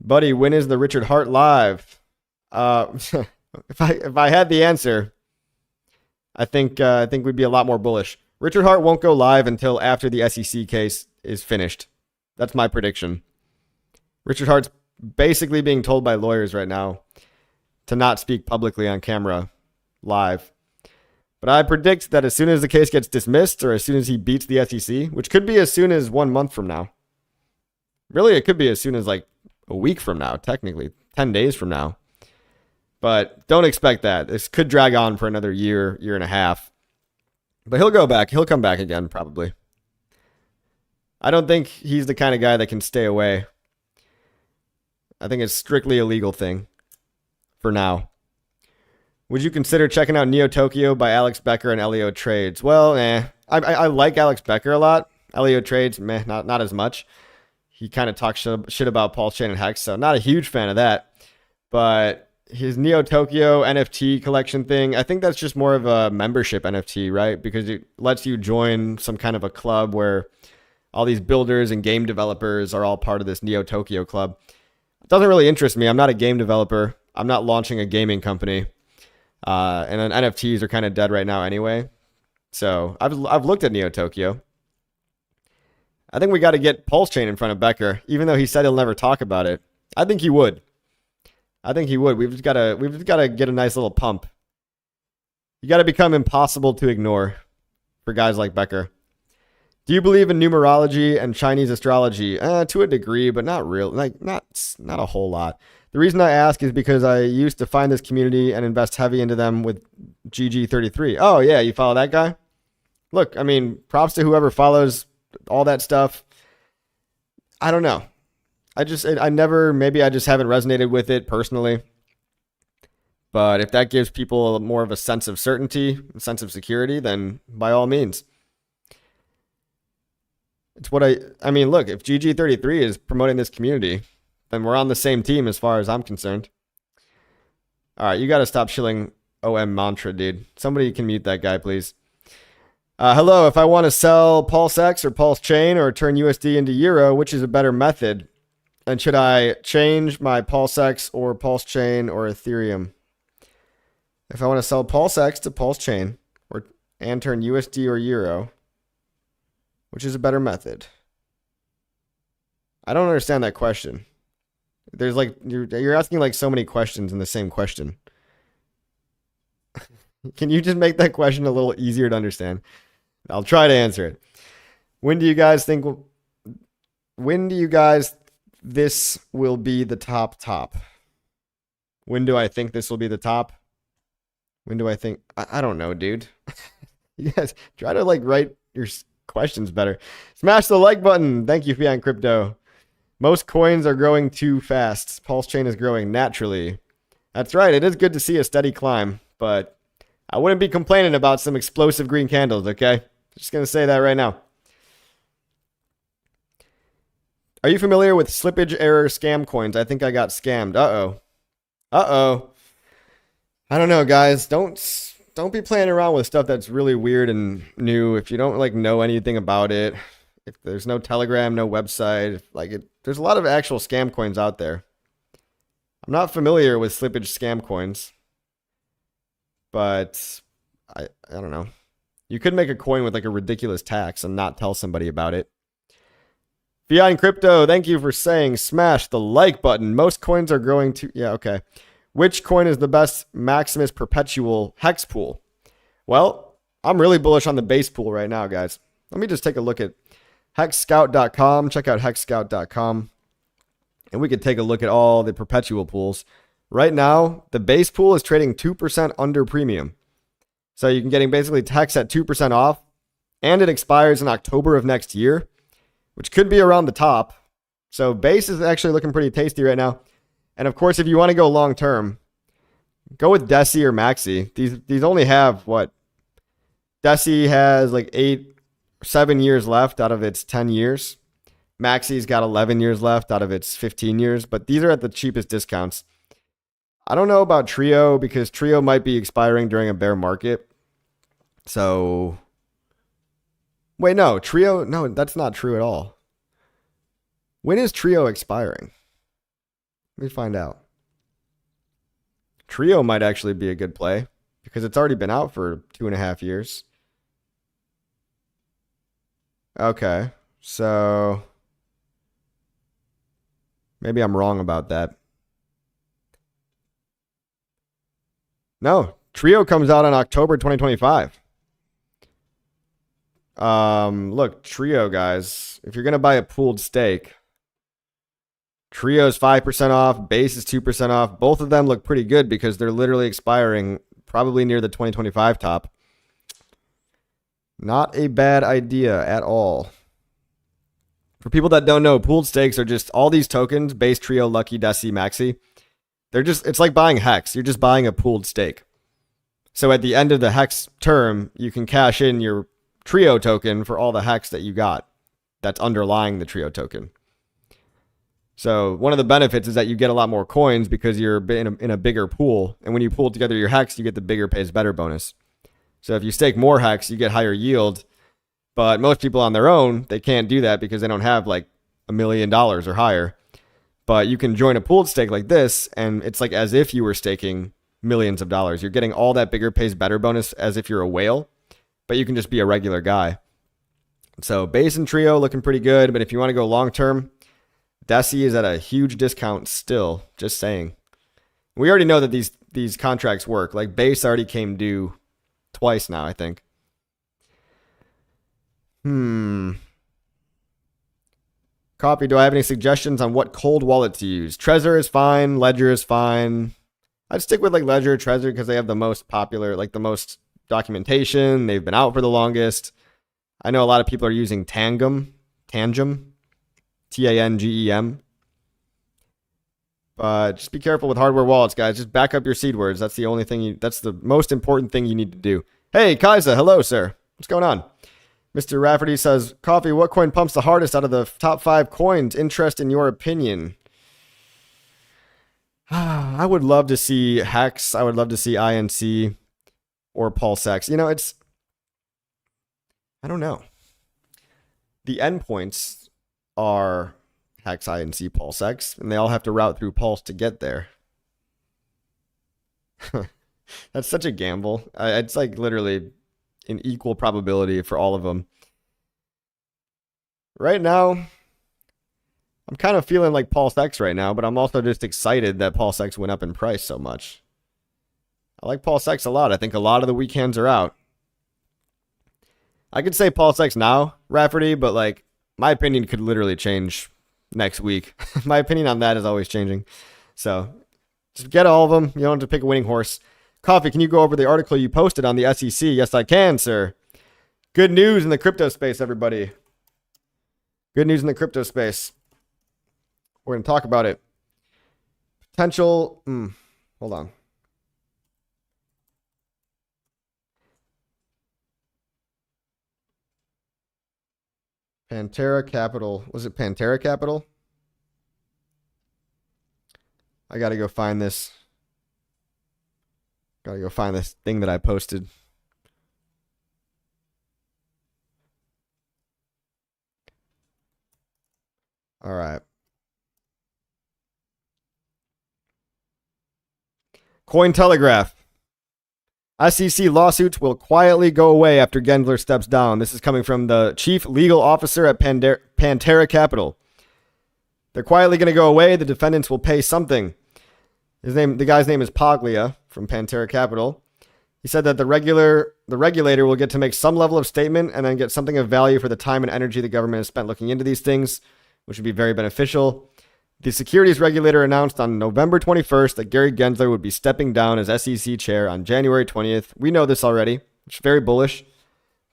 Speaker 1: Buddy, when is the Richard Hart live? If I had the answer, I think we'd be a lot more bullish. Richard Hart won't go live until after the SEC case is finished. That's my prediction. Richard Hart's basically being told by lawyers right now to not speak publicly on camera live. But I predict that as soon as the case gets dismissed or as soon as he beats the SEC, which could be as soon as 1 month from now. Really, it could be as soon as like a week from now, technically, 10 days from now. But don't expect that. This could drag on for another year, year and a half. But he'll go back. He'll come back again, probably. I don't think he's the kind of guy that can stay away. I think it's strictly a legal thing for now. Would you consider checking out Neo Tokyo by Alex Becker and Elio Trades? Well, I like Alex Becker a lot. Elio Trades, not as much. He kind of talks shit about PulseChain and HEX, so not a huge fan of that. But his Neo Tokyo NFT collection thing, I think that's just more of a membership NFT, right? Because it lets you join some kind of a club where all these builders and game developers are all part of this Neo Tokyo club. It doesn't really interest me. I'm not a game developer. I'm not launching a gaming company. And then NFTs are kind of dead right now anyway. So I've looked at Neo Tokyo. I think we got to get PulseChain in front of Becker, even though he said he'll never talk about it. I think he would. We've just got to get a nice little pump. You got to become impossible to ignore for guys like Becker. Do you believe in numerology and Chinese astrology? To a degree, but not real, like not a whole lot. The reason I ask is because I used to find this community and invest heavy into them with GG33. Oh yeah, you follow that guy? Look, I mean, props to whoever follows all that stuff. I don't know. I never, maybe I just haven't resonated with it personally. But if that gives people more of a sense of certainty, a sense of security, then by all means. It's what I mean, look, if GG33 is promoting this community, then we're on the same team as far as I'm concerned. All right, you got to stop shilling OM mantra, dude. Somebody can mute that guy, please. Hello, if I want to sell PulseX or PulseChain or turn USD into Euro, which is a better method? And should I change my PulseX or PulseChain or Ethereum? If I want to sell PulseX to PulseChain and turn USD or Euro, which is a better method? I don't understand that question. There's like, you're asking like so many questions in the same question. Can you just make that question a little easier to understand? I'll try to answer it. When do you guys this will be the top? When do I think this will be the top? When do I think? I don't know, dude. You guys try to like write your questions better. Smash the like button. Thank you, Fiat Crypto. Most coins are growing too fast. PulseChain is growing naturally. That's right. It is good to see a steady climb, but I wouldn't be complaining about some explosive green candles, okay? Just going to say that right now. Are you familiar with slippage error scam coins? I think I got scammed. Uh-oh. Uh-oh. I don't know, guys. Don't be playing around with stuff that's really weird and new if you don't like know anything about it. If there's no Telegram, no website, there's a lot of actual scam coins out there. I'm not familiar with slippage scam coins, but I don't know. You could make a coin with like a ridiculous tax and not tell somebody about it. Fiat and Crypto, thank you for saying smash the like button. Most coins are growing to, yeah, okay. Which coin is the best Maximus perpetual hex pool? Well, I'm really bullish on the base pool right now, guys. Let me just take a look at hexscout.com. Check out hexscout.com. And we could take a look at all the perpetual pools. Right now, the base pool is trading 2% under premium. So you can getting basically hex at 2% off. And it expires in October of next year, which could be around the top. So base is actually looking pretty tasty right now. And of course, if you want to go long term, go with Deci or Maxi. These only have what? Deci has like 7 years left out of its 10 years. Maxi's got 11 years left out of its 15 years. But these are at the cheapest discounts. I don't know about Trio because Trio might be expiring during a bear market. So, wait, no, Trio, no, that's not true at all. When is Trio expiring? Let me find out. Trio might actually be a good play because it's already been out for 2.5 years. Okay, so maybe I'm wrong about that. No, Trio comes out on October 2025. Look, Trio, guys, if you're going to buy a pooled stake, Trio's 5% off, base is 2% off. Both of them look pretty good because they're literally expiring probably near the 2025 top. Not a bad idea at all. For people that don't know, pooled stakes are just all these tokens, base, Trio, Lucky, Deci, Maxi. It's like buying HEX. You're just buying a pooled stake. So at the end of the HEX term, you can cash in your Trio token for all the HEX that you got that's underlying the Trio token. So one of the benefits is that you get a lot more coins because you're in a bigger pool. And when you pool together your HEX, you get the bigger pays better bonus. So if you stake more HEX, you get higher yield. But most people on their own, they can't do that because they don't have like $1 million or higher. But you can join a pooled stake like this, and it's like as if you were staking millions of dollars. You're getting all that bigger pays better bonus as if you're a whale, but you can just be a regular guy. So base and Trio looking pretty good, but if you want to go long term, Deci is at a huge discount still, just saying. We already know that these contracts work. Like base already came due twice now, I think. Copy, do I have any suggestions on what cold wallet to use? Trezor is fine. Ledger is fine. I'd stick with like Ledger, Trezor, because they have the most popular, like the most documentation. They've been out for the longest. I know a lot of people are using Tangem, Tangem. But just be careful with hardware wallets, guys. Just back up your seed words. That's the only thing that's the most important thing you need to do. Hey, Kaisa, hello, sir. What's going on? Mr. Rafferty says, Coffee, what coin pumps the hardest out of the top 5 coins? Interest in your opinion. I would love to see HEX. I would love to see INC or PulseChain. You know, I don't know. The endpoints are HEX, INC, PulseChain, and they all have to route through Pulse to get there. That's such a gamble. It's like literally an equal probability for all of them. Right now, I'm kind of feeling like PulseChain right now, but I'm also just excited that PulseChain went up in price so much. I like PulseChain a lot. I think a lot of the weak hands are out. I could say PulseChain now, Rafferty, but like my opinion could literally change next week. My opinion on that is always changing. So just get all of them. You don't have to pick a winning horse. Coffee, can you go over the article you posted on the SEC? Yes, I can, sir. Good news in the crypto space, everybody. Good news in the crypto space. We're going to talk about it. Potential. Hold on. Pantera Capital. Was it Pantera Capital? I got to go find this. Gotta go find this thing that I posted. All right. Cointelegraph. SEC lawsuits will quietly go away after Gensler steps down. This is coming from the chief legal officer at Pantera Capital. They're quietly going to go away. The defendants will pay something. The guy's name is Paglia from Pantera Capital. He said that the regulator will get to make some level of statement and then get something of value for the time and energy the government has spent looking into these things, which would be very beneficial. The securities regulator announced on November 21st that Gary Gensler would be stepping down as SEC chair on January 20th. We know this already, which is very bullish.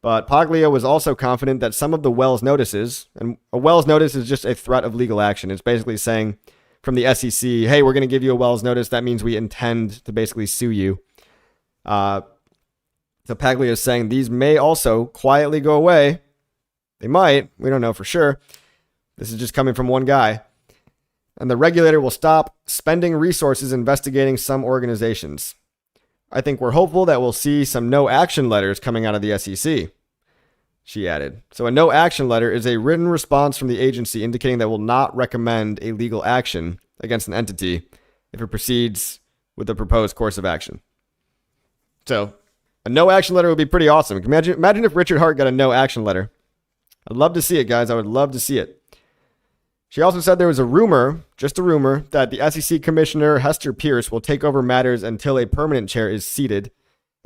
Speaker 1: But Paglia was also confident that some of the Wells notices, and a Wells notice is just a threat of legal action. It's basically saying from the SEC, hey, we're going to give you a Wells notice. That means we intend to basically sue you. So Paglia is saying these may also quietly go away. They might. We don't know for sure. This is just coming from one guy. And the regulator will stop spending resources investigating some organizations. I think we're hopeful that we'll see some no action letters coming out of the SEC, she added. So a no action letter is a written response from the agency indicating that it will not recommend a legal action against an entity if it proceeds with the proposed course of action. So a no action letter would be pretty awesome. Imagine if Richard Hart got a no action letter. I'd love to see it, guys. I would love to see it. She also said there was a rumor, just a rumor, that the SEC Commissioner Hester Pierce will take over matters until a permanent chair is seated,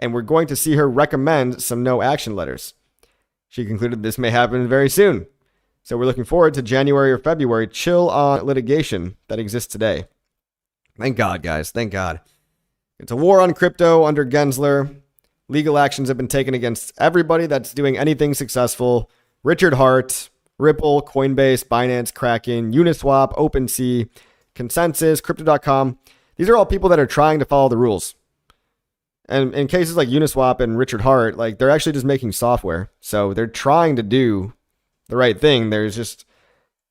Speaker 1: and we're going to see her recommend some no action letters. She concluded this may happen very soon. So we're looking forward to January or February chill on litigation that exists today. Thank God, guys. Thank God. It's a war on crypto under Gensler. Legal actions have been taken against everybody that's doing anything successful. Richard Hart, Ripple, Coinbase, Binance, Kraken, Uniswap, OpenSea, Consensus, Crypto.com. These are all people that are trying to follow the rules. And in cases like Uniswap and Richard Hart, like they're actually just making software. So they're trying to do the right thing. There's just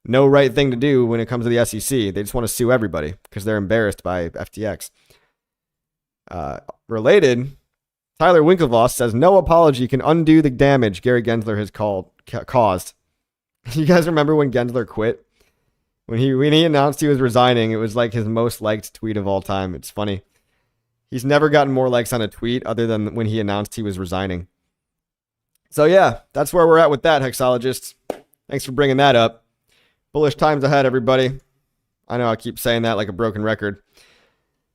Speaker 1: no right thing to do when it comes to the SEC. They just want to sue everybody because they're embarrassed by FTX. Related, Tyler Winklevoss says no apology can undo the damage Gary Gensler has caused. You guys remember when Gensler quit? When he announced he was resigning, it was like his most liked tweet of all time. It's funny. He's never gotten more likes on a tweet other than when he announced he was resigning. So yeah, that's where we're at with that, Hexologists. Thanks for bringing that up. Bullish times ahead, everybody. I know I keep saying that like a broken record.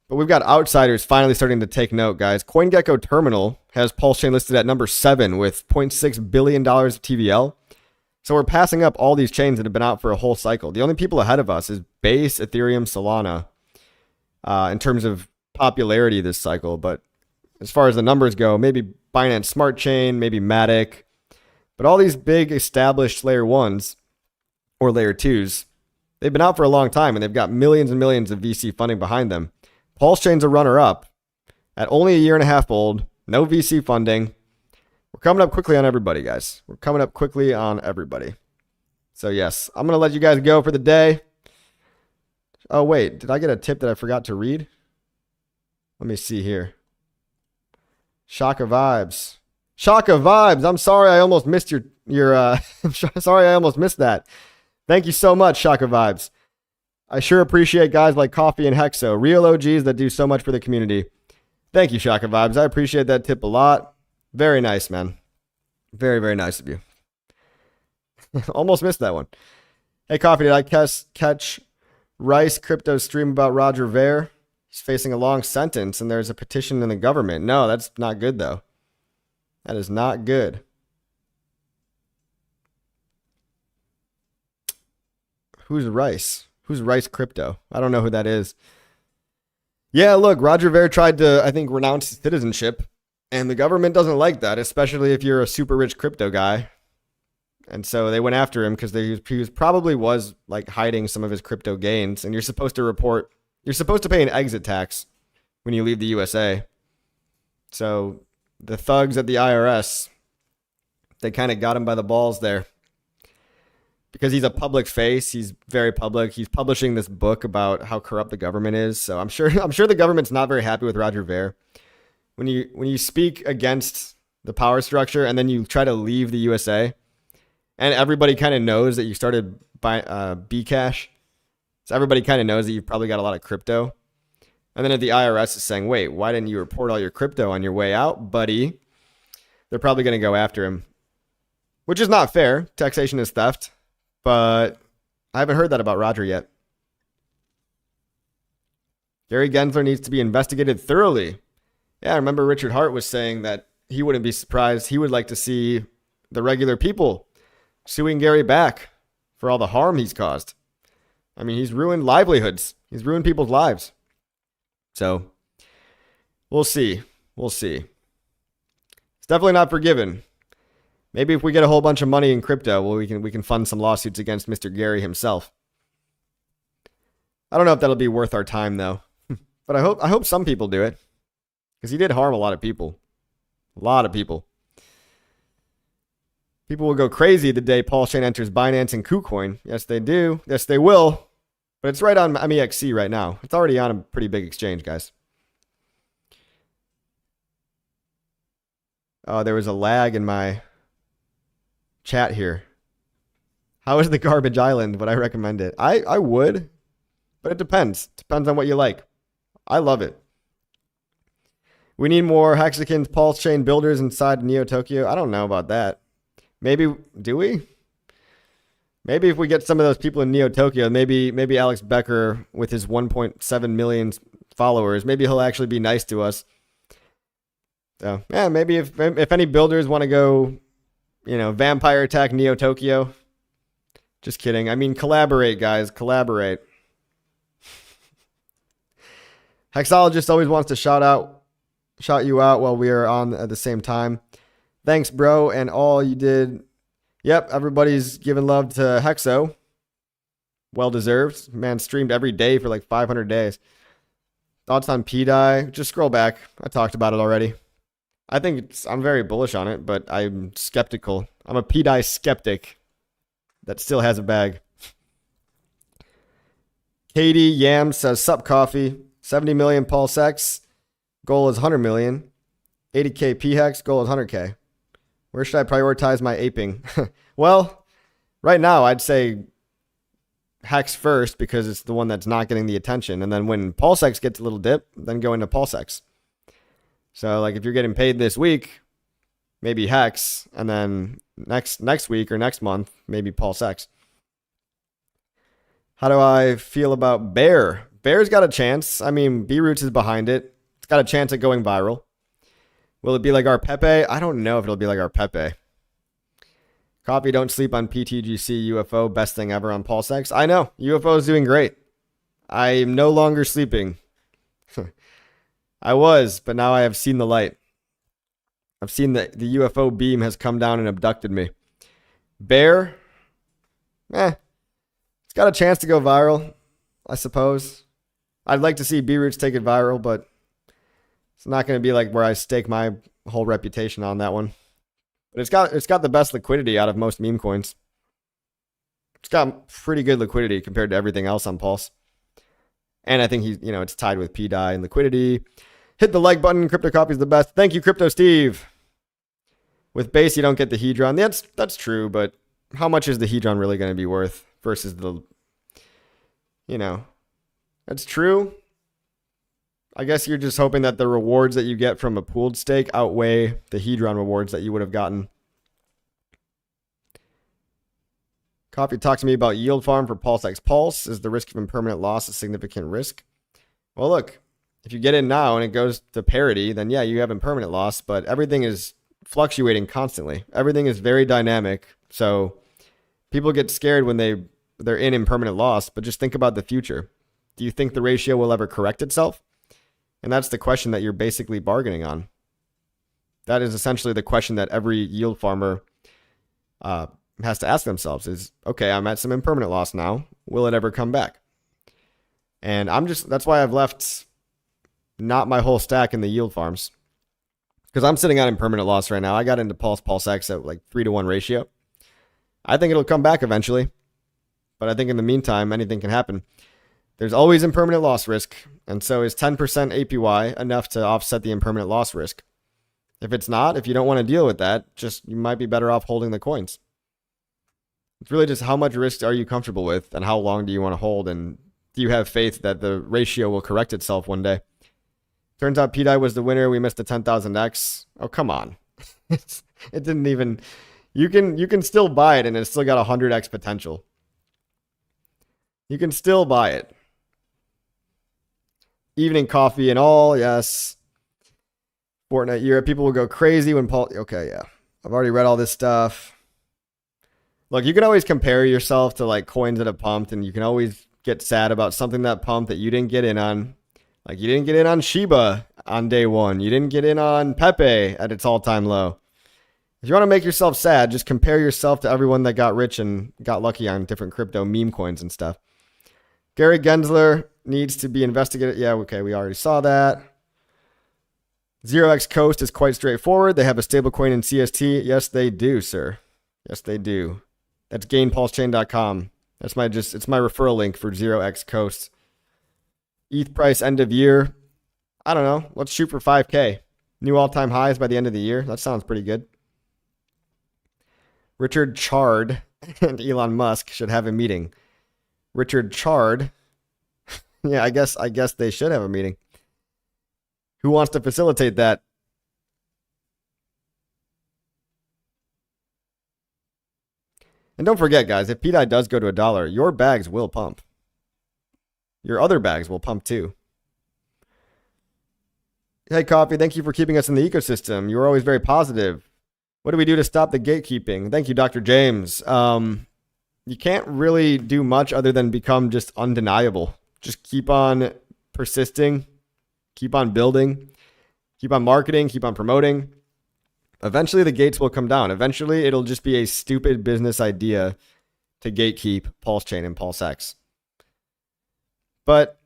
Speaker 1: But we've got outsiders finally starting to take note, guys. CoinGecko Terminal has PulseChain listed at number 7 with $0.6 billion of TVL. So we're passing up all these chains that have been out for a whole cycle. The only people ahead of us is Base, Ethereum, Solana in terms of popularity this cycle. But as far as the numbers go, maybe Binance Smart Chain, maybe Matic. But all these big established layer 1s or layer 2s, they've been out for a long time and they've got millions and millions of VC funding behind them. PulseChain's a runner-up at only a year and a half old, no VC funding. We're coming up quickly on everybody, guys. We're coming up quickly on everybody. So yes, I'm going to let you guys go for the day. Oh, wait, did I get a tip that I forgot to read? Let me see here. Shaka Vibes. Shaka Vibes. I'm sorry I almost missed sorry I almost missed that. Thank you so much, Shaka Vibes. I sure appreciate guys like Coffee and Hexo, real OGs that do so much for the community. Thank you, Shaka Vibes. I appreciate that tip a lot. Very nice, man. Very, very nice of you. Almost missed that one. Hey, Coffee, did I catch Rice Crypto's stream about Roger Ver? He's facing a long sentence and there's a petition in the government. No, that's not good, though. That is not good. Who's Rice? Who's Rice Crypto? I don't know who that is. Yeah, look, Roger Ver tried to, I think, renounce his citizenship. And the government doesn't like that, especially if you're a super rich crypto guy. And so they went after him because he probably was like hiding some of his crypto gains. And you're supposed to pay an exit tax when you leave the USA. So the thugs at the IRS, they kind of got him by the balls there. Because he's a public face, he's very public. He's publishing this book about how corrupt the government is. So I'm sure the government's not very happy with Roger Ver. When you speak against the power structure and then you try to leave the USA, and everybody kind of knows that you started Bcash, so everybody kind of knows that you've probably got a lot of crypto. And then if the IRS is saying, wait, why didn't you report all your crypto on your way out, buddy? They're probably going to go after him, which is not fair. Taxation is theft, but I haven't heard that about Roger yet. Gary Gensler needs to be investigated thoroughly. Yeah, I remember Richard Hart was saying that he wouldn't be surprised. He would like to see the regular people suing Gary back for all the harm he's caused. I mean, he's ruined livelihoods. He's ruined people's lives. So, we'll see. We'll see. It's definitely not forgiven. Maybe if we get a whole bunch of money in crypto, well, we can fund some lawsuits against Mr. Gary himself. I don't know if that'll be worth our time, though. But I hope some people do it. Because he did harm a lot of people. A lot of people. People will go crazy the day PulseChain enters Binance and KuCoin. Yes, they do. Yes, they will. But it's right on MEXC right now. It's already on a pretty big exchange, guys. Oh, there was a lag in my chat here. How is the Garbage Island? Would I recommend it? I would. But it depends. Depends on what you like. I love it. We need more Hexicans PulseChain builders inside Neo Tokyo. I don't know about that. Maybe, do we? Maybe if we get some of those people in Neo Tokyo, maybe Alex Becker with his 1.7 million followers, maybe he'll actually be nice to us. So, yeah, maybe if any builders want to go, vampire attack Neo Tokyo. Just kidding. I mean, collaborate, guys. Collaborate. Hexologist always wants to shout you out while we are on at the same time. Thanks, bro, and all you did. Yep, everybody's giving love to Hexo. Well deserved. Man, streamed every day for like 500 days. Thoughts on pDAI? Just scroll back. I talked about it already. I'm very bullish on it, but I'm skeptical. I'm a pDAI skeptic that still has a bag. Katie Yam says, sup coffee. 70 million PulseX. Goal is 100 million. 80K pHEX. Goal is 100K. Where should I prioritize my aping? Well, right now I'd say HEX first because it's the one that's not getting the attention. And then when PulseX gets a little dip, then go into PulseX. So like if you're getting paid this week, maybe HEX, and then next week or next month, maybe PulseX. How do I feel about Bear? Bear's got a chance. I mean, B-Roots is behind it. It's got a chance at going viral. Will it be like our Pepe? I don't know if it'll be like our Pepe. Coffee, don't sleep on PTGC UFO. Best thing ever on PulseChain. I know. UFO is doing great. I am no longer sleeping. I was, but now I have seen the light. I've seen that the UFO beam has come down and abducted me. Bear, it's got a chance to go viral, I suppose. I'd like to see B-Roots take it viral, but it's not going to be like where I stake my whole reputation on that one. But it's got the best liquidity out of most meme coins. It's got pretty good liquidity compared to everything else on Pulse. And I think it's tied with pDAI and liquidity. Hit the like button. Crypto Copy is the best. Thank you, Crypto Steve. With base, you don't get the Hedron. That's true, but how much is the Hedron really going to be worth versus the, that's true. I guess you're just hoping that the rewards that you get from a pooled stake outweigh the Hedron rewards that you would have gotten. Coffee talks to me about yield farm for PulseChain Pulse. Is the risk of impermanent loss a significant risk? Well, look, if you get in now and it goes to parity, then yeah, you have impermanent loss, but everything is fluctuating constantly. Everything is very dynamic. So people get scared when they're in impermanent loss, but just think about the future. Do you think the ratio will ever correct itself? And that's the question that you're basically bargaining on. That is essentially the question that every yield farmer has to ask themselves is, okay, I'm at some impermanent loss now. Will it ever come back? And that's why I've left not my whole stack in the yield farms. Because I'm sitting on impermanent loss right now. I got into PulseX at like 3-to-1 ratio. I think it'll come back eventually. But I think in the meantime, anything can happen. There's always impermanent loss risk. And so is 10% APY enough to offset the impermanent loss risk? If it's not, if you don't want to deal with that, you might be better off holding the coins. It's really just how much risk are you comfortable with and how long do you want to hold, and do you have faith that the ratio will correct itself one day? Turns out pDAI was the winner. We missed the 10,000x. Oh, come on. It didn't even... You can still buy it and it's still got 100x potential. You can still buy it. Evening coffee and all, yes. Fortnite Europe. People will go crazy when Paul... Okay, yeah. I've already read all this stuff. Look, you can always compare yourself to like coins that have pumped, and you can always get sad about something that pumped that you didn't get in on. Like you didn't get in on Shiba on day one. You didn't get in on Pepe at its all-time low. If you want to make yourself sad, just compare yourself to everyone that got rich and got lucky on different crypto meme coins and stuff. Gary Gensler needs to be investigated. Yeah, okay, we already saw that. 0x Coast is quite straightforward. They have a stablecoin in CST. Yes, they do, sir. Yes, they do. That's gainpulsechain.com. It's my referral link for 0x Coast. ETH price end of year. I don't know. Let's shoot for 5K. New all-time highs by the end of the year. That sounds pretty good. Richard Chard and Elon Musk should have a meeting. Richard Chard. Yeah, I guess they should have a meeting. Who wants to facilitate that? And don't forget, guys, if pDAI does go to $1, your bags will pump. Your other bags will pump too. Hey, Coffee, thank you for keeping us in the ecosystem. You're always very positive. What do we do to stop the gatekeeping? Thank you, Dr. James. You can't really do much other than become just undeniable. Just keep on persisting. Keep on building. Keep on marketing. Keep on promoting. Eventually, the gates will come down. Eventually, it'll just be a stupid business idea to gatekeep PulseChain and PulseX. But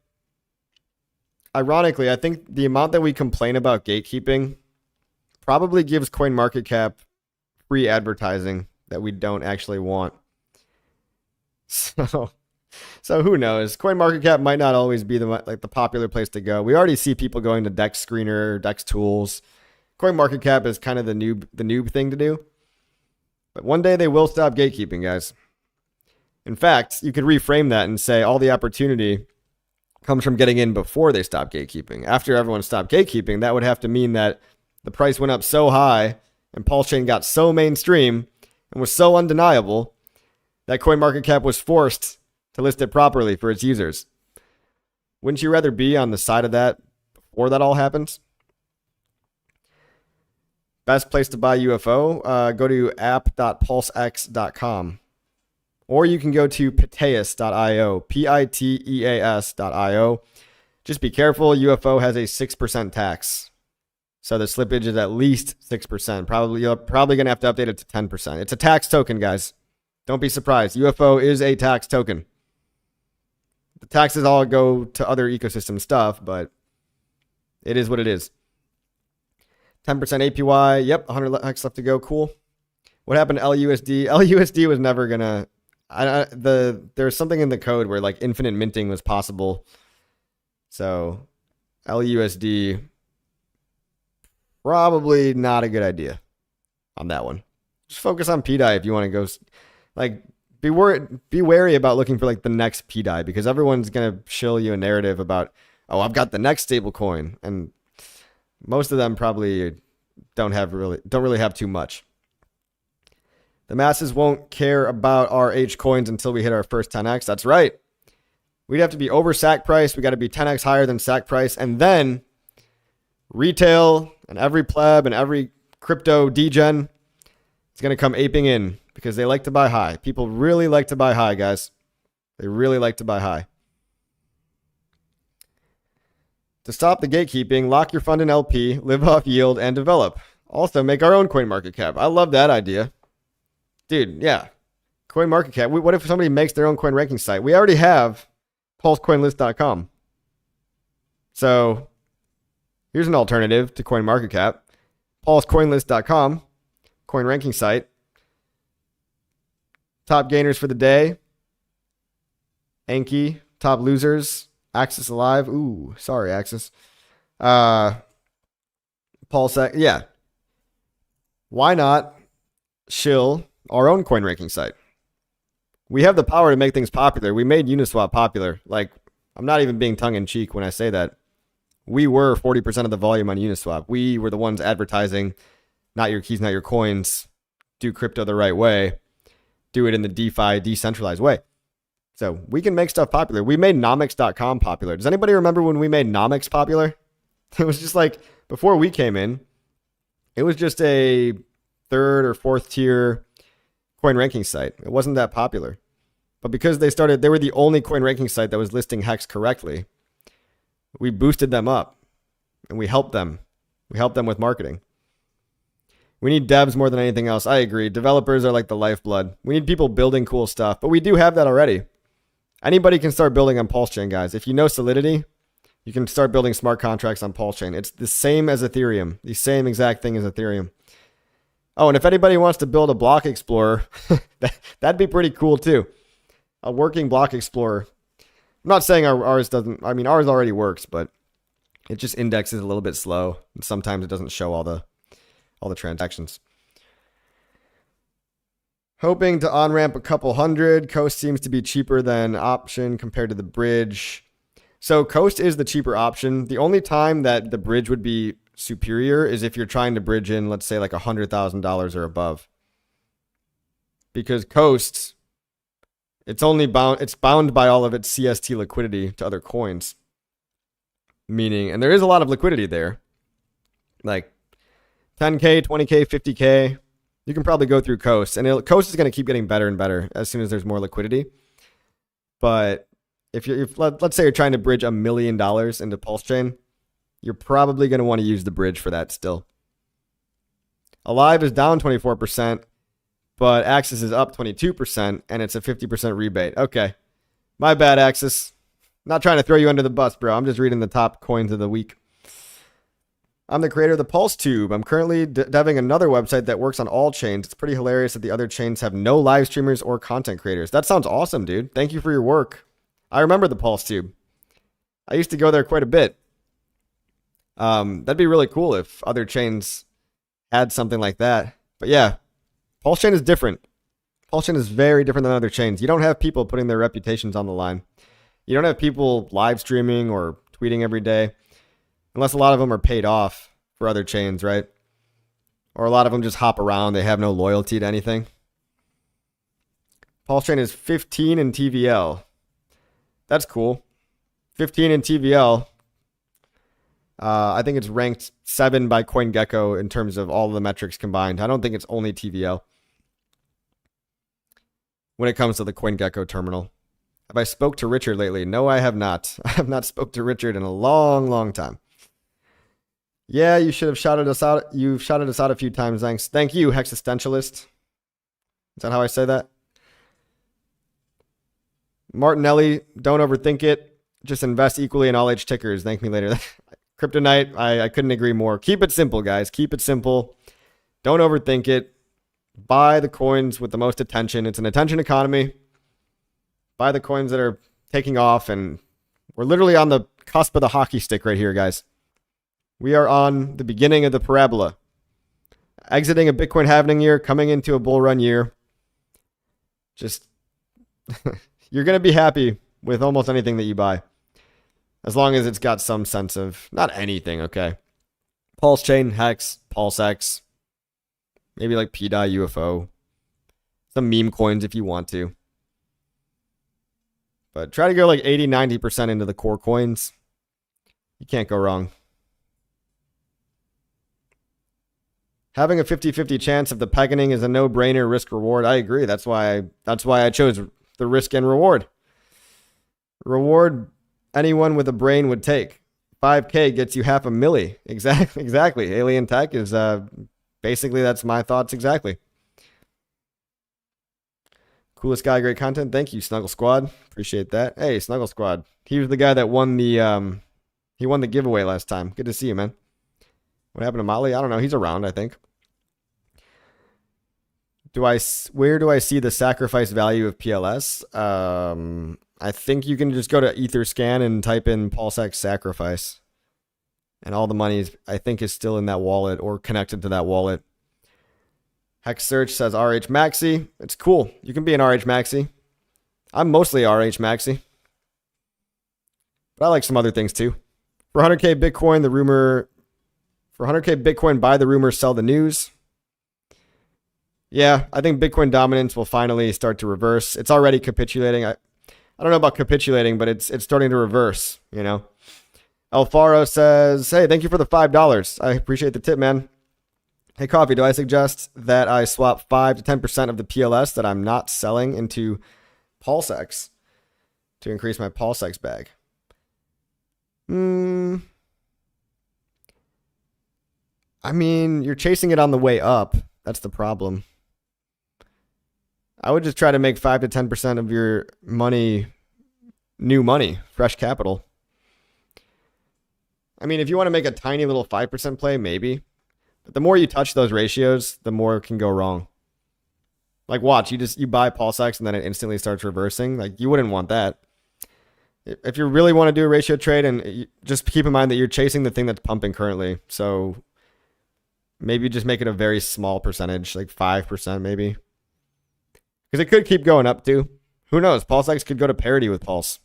Speaker 1: ironically, I think the amount that we complain about gatekeeping probably gives CoinMarketCap free advertising that we don't actually want. So who knows? CoinMarketCap might not always be the popular place to go. We already see people going to Dex Screener, Dex Tools. CoinMarketCap is kind of the noob thing to do. But one day they will stop gatekeeping, guys. In fact, you could reframe that and say all the opportunity comes from getting in before they stop gatekeeping. After everyone stopped gatekeeping, that would have to mean that the price went up so high and PulseChain got so mainstream and was so undeniable that CoinMarketCap was forced to list it properly for its users. Wouldn't you rather be on the side of that before that all happens? Best place to buy UFO, go to app.pulsex.com. Or you can go to piteas.io, piteas.io. Just be careful, UFO has a 6% tax. So the slippage is at least 6%. You're probably going to have to update it to 10%. It's a tax token, guys. Don't be surprised. UFO is a tax token. The taxes all go to other ecosystem stuff, but it is what it is. 10% APY. Yep, 100 HEX left to go. Cool. What happened to LUSD? LUSD was never going to... There's something in the code where like infinite minting was possible. So LUSD, probably not a good idea on that one. Just focus on pDAI if you want to go. Like, be wary about looking for like the next pDAI, because everyone's gonna shill you a narrative about, oh, I've got the next stable coin, and most of them probably don't really have too much. The masses won't care about our H coins until we hit our first 10x. That's right. We'd have to be over SAC price. We got to be 10x higher than SAC price. And then retail and every pleb and every crypto degen is going to come aping in because they like to buy high. People really like to buy high, guys. They really like to buy high. To stop the gatekeeping, lock your fund in LP, live off yield, and develop. Also, make our own coin market cap. I love that idea. Dude, yeah. Coin market cap. What if somebody makes their own coin ranking site? We already have PulseCoinList.com. So here's an alternative to coin market cap. PulseCoinList.com, coin ranking site. Top gainers for the day. Anki, top losers. Axis alive. Ooh, sorry, Axis. PulseX. Yeah. Why not shill our own coin ranking site? We have the power to make things popular. We made Uniswap popular. Like, I'm not even being tongue-in-cheek when I say that. We were 40% of the volume on Uniswap. We were the ones advertising, not your keys, not your coins. Do crypto the right way. Do it in the DeFi, decentralized way. So we can make stuff popular. We made nomics.com popular. Does anybody remember when we made nomics popular? It was just like, before we came in, it was just a third or fourth tier coin ranking site. It wasn't that popular. But because they were the only coin ranking site that was listing HEX correctly, we boosted them up and we helped them. We helped them with marketing. We need devs more than anything else. I agree. Developers are like the lifeblood. We need people building cool stuff, but we do have that already. Anybody can start building on PulseChain, guys. If you know Solidity, you can start building smart contracts on PulseChain. It's the same as Ethereum, the same exact thing as Ethereum. Oh, and if anybody wants to build a block explorer, that'd be pretty cool too. A working block explorer. I'm not saying ours doesn't. I mean, ours already works, but it just indexes a little bit slow, and sometimes it doesn't show all the transactions. Hoping to on-ramp a couple hundred. Coast seems to be cheaper than option compared to the bridge. So Coast is the cheaper option. The only time that the bridge would be superior is if you're trying to bridge in, let's say, like $100,000 or above. Because Coast, it's bound by all of its CST liquidity to other coins. Meaning, and there is a lot of liquidity there. Like 10K, 20K, 50K. You can probably go through Coast. And Coast is going to keep getting better and better as soon as there's more liquidity. But if let's say you're trying to bridge $1 million into PulseChain, you're probably going to want to use the bridge for that still. Alive is down 24%, but Axis is up 22%, and it's a 50% rebate. Okay. My bad, Axis. Not trying to throw you under the bus, bro. I'm just reading the top coins of the week. I'm the creator of the Pulse Tube. I'm currently deving another website that works on all chains. It's pretty hilarious that the other chains have no live streamers or content creators. That sounds awesome, dude. Thank you for your work. I remember the Pulse Tube. I used to go there quite a bit. That'd be really cool if other chains had something like that. But yeah, PulseChain is different. PulseChain is very different than other chains. You don't have people putting their reputations on the line. You don't have people live streaming or tweeting every day. Unless a lot of them are paid off for other chains, right? Or a lot of them just hop around. They have no loyalty to anything. PulseChain is 15 in TVL. That's cool. 15 in TVL. I think it's ranked 7 by CoinGecko in terms of all the metrics combined. I don't think it's only TVL when it comes to the CoinGecko terminal. Have I spoke to Richard lately? No, I have not. I have not spoke to Richard in a long, long time. Yeah, you should have shouted us out. You've shouted us out a few times. Thanks. Thank you, Hexistentialist. Is that how I say that? Martinelli, don't overthink it. Just invest equally in all age tickers. Thank me later. Kryptonite, I couldn't agree more. Keep it simple, guys. Keep it simple. Don't overthink it. Buy the coins with the most attention. It's an attention economy. Buy the coins that are taking off, and we're literally on the cusp of the hockey stick right here, guys. We are on the beginning of the parabola. Exiting a Bitcoin halving year, coming into a bull run year. Just, you're going to be happy with almost anything that you buy. As long as it's got some sense of, not anything, okay? PulseChain, HEX, pHEX. Maybe like pDAI, UFO. Some meme coins if you want to. But try to go like 80, 90% into the core coins. You can't go wrong. Having a 50-50 chance of the peckening is a no-brainer risk reward. I agree. That's why I chose the risk and reward. Reward anyone with a brain would take. 5K gets you half a milli. Exactly. Alien Tech is basically, that's my thoughts exactly. Coolest guy, great content. Thank you, Snuggle Squad. Appreciate that. Hey, Snuggle Squad. He was the guy that won the he won the giveaway last time. Good to see you, man. What happened to Motley? I don't know. He's around, I think. Where do I see the sacrifice value of PLS? I think you can just go to Etherscan and type in pHEX sacrifice. And all the money, I think, is still in that wallet or connected to that wallet. Hex Search says RH Maxi. It's cool. You can be an RH Maxi. I'm mostly RH Maxi. But I like some other things too. For 100K Bitcoin, the rumor... For 100K Bitcoin, buy the rumor, sell the news. Yeah, I think Bitcoin dominance will finally start to reverse. It's already capitulating. I don't know about capitulating, but it's starting to reverse, you know. Alfaro says, hey, thank you for the $5. I appreciate the tip, man. Hey, Coffee, do I suggest that I swap 5 to 10% of the PLS that I'm not selling into pHEX to increase my pHEX bag? I mean, you're chasing it on the way up. That's the problem. I would just try to make 5 to 10% of your money new money, fresh capital. I mean, if you want to make a tiny little 5% play, maybe. But the more you touch those ratios, the more it can go wrong. Like, watch, you buy pHEX and then it instantly starts reversing. Like, you wouldn't want that. If you really want to do a ratio trade, and just keep in mind that you're chasing the thing that's pumping currently. So maybe just make it a very small percentage, like 5% maybe. Because it could keep going up too. Who knows? pHEX could go to parity with Pulse.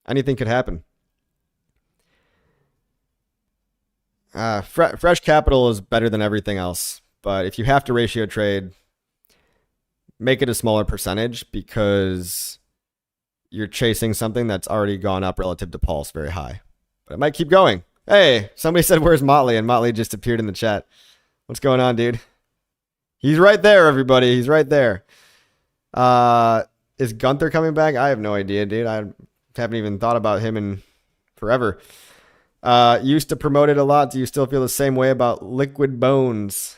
Speaker 1: Anything could happen. Fresh capital is better than everything else. But if you have to ratio trade, make it a smaller percentage because you're chasing something that's already gone up relative to Pulse very high. But it might keep going. Hey, somebody said, where's Motley? And Motley just appeared in the chat. What's going on, dude? He's right there, everybody. He's right there. Is Gunther coming back? I have no idea, dude. I haven't even thought about him in forever. Used to promote it a lot. Do you still feel the same way about Liquid Bones?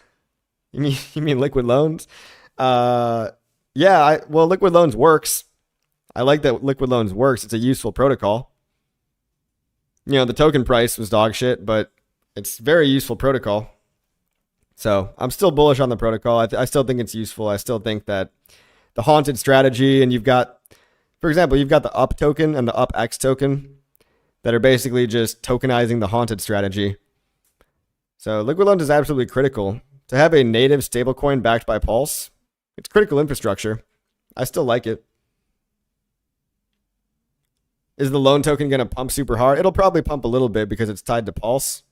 Speaker 1: You mean Liquid Loans? Yeah, well, Liquid Loans works. I like that Liquid Loans works. It's a useful protocol. You know, the token price was dog shit, but it's very useful protocol. So I'm still bullish on the protocol. I still think it's useful. I still think that the haunted strategy, and you've got, for example, you've got the UP token and the UPX token that are basically just tokenizing the haunted strategy. So Liquid Loans is absolutely critical. To have a native stablecoin backed by Pulse, it's critical infrastructure. I still like it. Is the loan token going to pump super hard? It'll probably pump a little bit because it's tied to Pulse.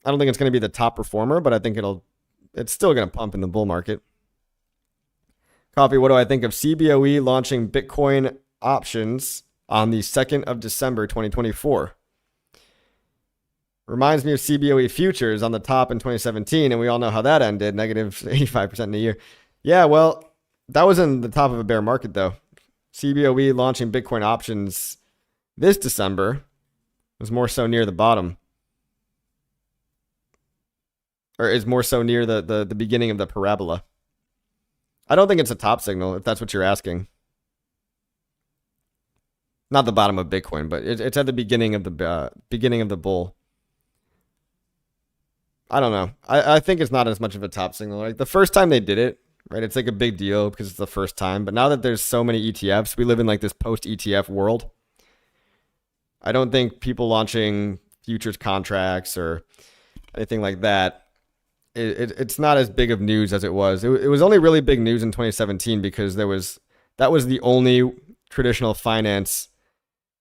Speaker 1: I don't think it's going to be the top performer, but I think it's still going to pump in the bull market. Coffee, what do I think of CBOE launching Bitcoin options on the 2nd of December, 2024? Reminds me of CBOE futures on the top in 2017, and we all know how that ended, negative 85% in a year. Yeah, well, that was in the top of a bear market, though. CBOE launching Bitcoin options this December was more so near the bottom. Or is more so near the beginning of the parabola. I don't think it's a top signal, if that's what you're asking. Not the bottom of Bitcoin, but it's at the beginning of the bull. I don't know. I think it's not as much of a top signal. Like the first time they did it, right? It's like a big deal because it's the first time. But now that there's so many ETFs, we live in like this post-ETF world. I don't think people launching futures contracts or anything like that, it's not as big of news as it was. It was only really big news in 2017 because that was the only traditional finance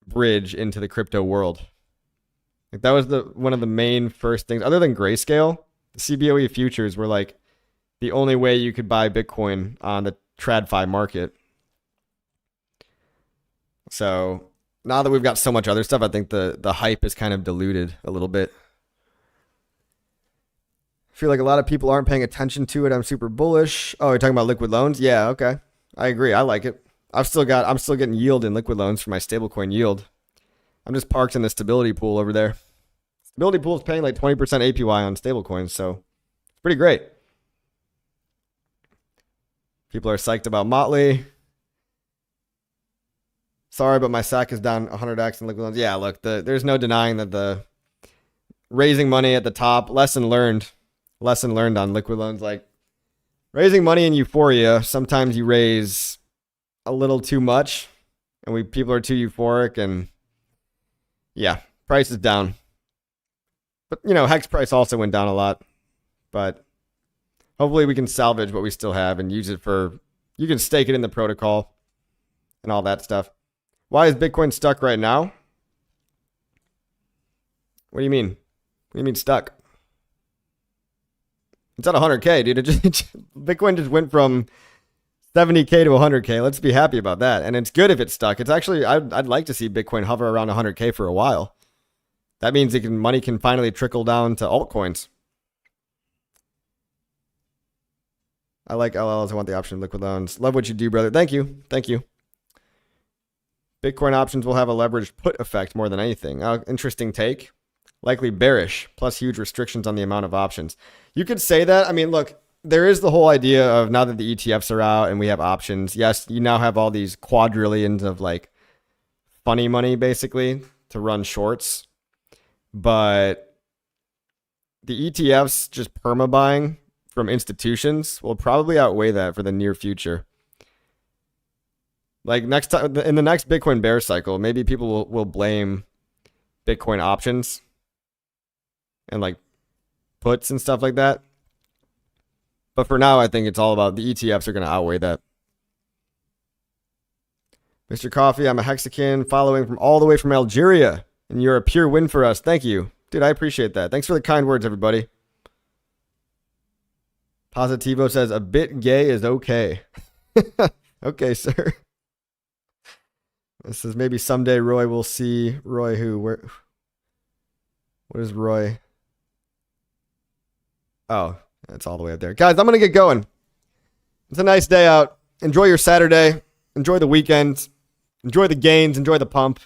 Speaker 1: bridge into the crypto world. Like that was one of the main first things, other than Grayscale. The CBOE futures were like the only way you could buy Bitcoin on the TradFi market. So now that we've got so much other stuff, I think the hype is kind of diluted a little bit. I feel like a lot of people aren't paying attention to it. I'm super bullish. Oh, you're talking about liquid loans? Yeah, okay. I agree. I like it. I'm still getting yield in liquid loans for my stablecoin yield. I'm just parked in the stability pool over there. Stability pool is paying like 20% APY on stablecoins, so it's pretty great. People are psyched about Motley. Sorry, but my SAC is down 100x in liquid loans. Yeah, look, there's no denying that the raising money at the top, lesson learned on liquid loans. Like raising money in euphoria, sometimes you raise a little too much and people are too euphoric, and yeah, price is down. But, HEX price also went down a lot. But hopefully we can salvage what we still have and use it you can stake it in the protocol and all that stuff. Why is Bitcoin stuck right now? What do you mean? What do you mean stuck? It's at 100K, dude. Bitcoin just went from 70K to 100K. Let's be happy about that. And it's good if it's stuck. It's actually, I'd like to see Bitcoin hover around 100K for a while. That means money can finally trickle down to altcoins. I like LLs. I want the option of liquid loans. Love what you do, brother. Thank you. Thank you. Bitcoin options will have a leveraged put effect more than anything. Interesting take. Likely bearish, plus huge restrictions on the amount of options. You could say that. I mean, look, there is the whole idea of now that the ETFs are out and we have options. Yes, you now have all these quadrillions of like funny money basically to run shorts. But the ETFs just perma buying from institutions will probably outweigh that for the near future. Like next time in the next Bitcoin bear cycle, maybe people will blame Bitcoin options and like puts and stuff like that. But for now, I think it's all about the ETFs are going to outweigh that. Mr. Coffee, I'm a Hexican following from all the way from Algeria, and you're a pure win for us. Thank you. Dude, I appreciate that. Thanks for the kind words, everybody. Positivo says, a bit gay is okay. Okay, sir. This says, maybe someday Roy will see. Roy who? What is Roy? Oh, it's all the way up there. Guys, I'm going to get going. It's a nice day out. Enjoy your Saturday. Enjoy the weekend. Enjoy the gains. Enjoy the pump.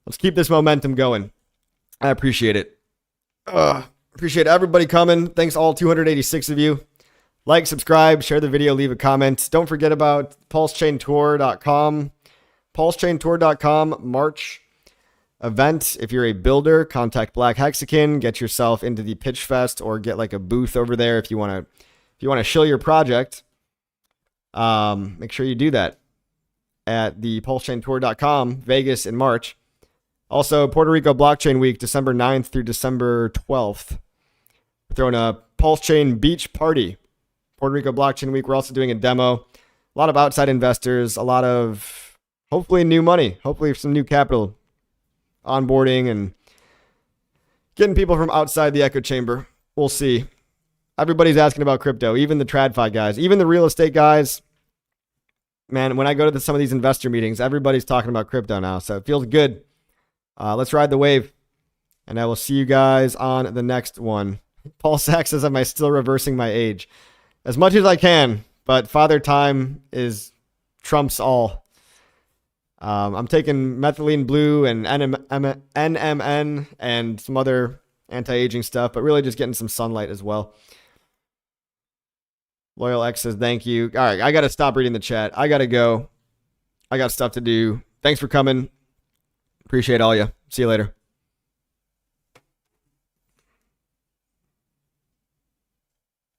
Speaker 1: Let's keep this momentum going. I appreciate it. Appreciate everybody coming. Thanks all 286 of you. Like, subscribe, share the video, leave a comment. Don't forget about PulseChainTour.com. PulseChainTour.com March event. If you're a builder, contact Black Hexican. Get yourself into the Pitch Fest or get like a booth over there if you want to show your project. Make sure you do that at the PulseChainTour.com Vegas in March. Also, Puerto Rico Blockchain Week, December 9th through December 12th. We're throwing a PulseChain beach party. Puerto Rico Blockchain Week, we're also doing a demo. A lot of outside investors, a lot of hopefully new money, hopefully some new capital onboarding and getting people from outside the echo chamber. We'll see. Everybody's asking about crypto, even the TradFi guys, even the real estate guys. Man, when I go to some of these investor meetings, everybody's talking about crypto now, so it feels good. Let's ride the wave. And I will see you guys on the next one. Paul Sack says, am I still reversing my age? As much as I can, but Father Time is trumps all. I'm taking methylene blue and NMN and some other anti-aging stuff, but really just getting some sunlight as well. Loyal X says, thank you. All right, I got to stop reading the chat. I got to go. I got stuff to do. Thanks for coming. Appreciate all you. See you later.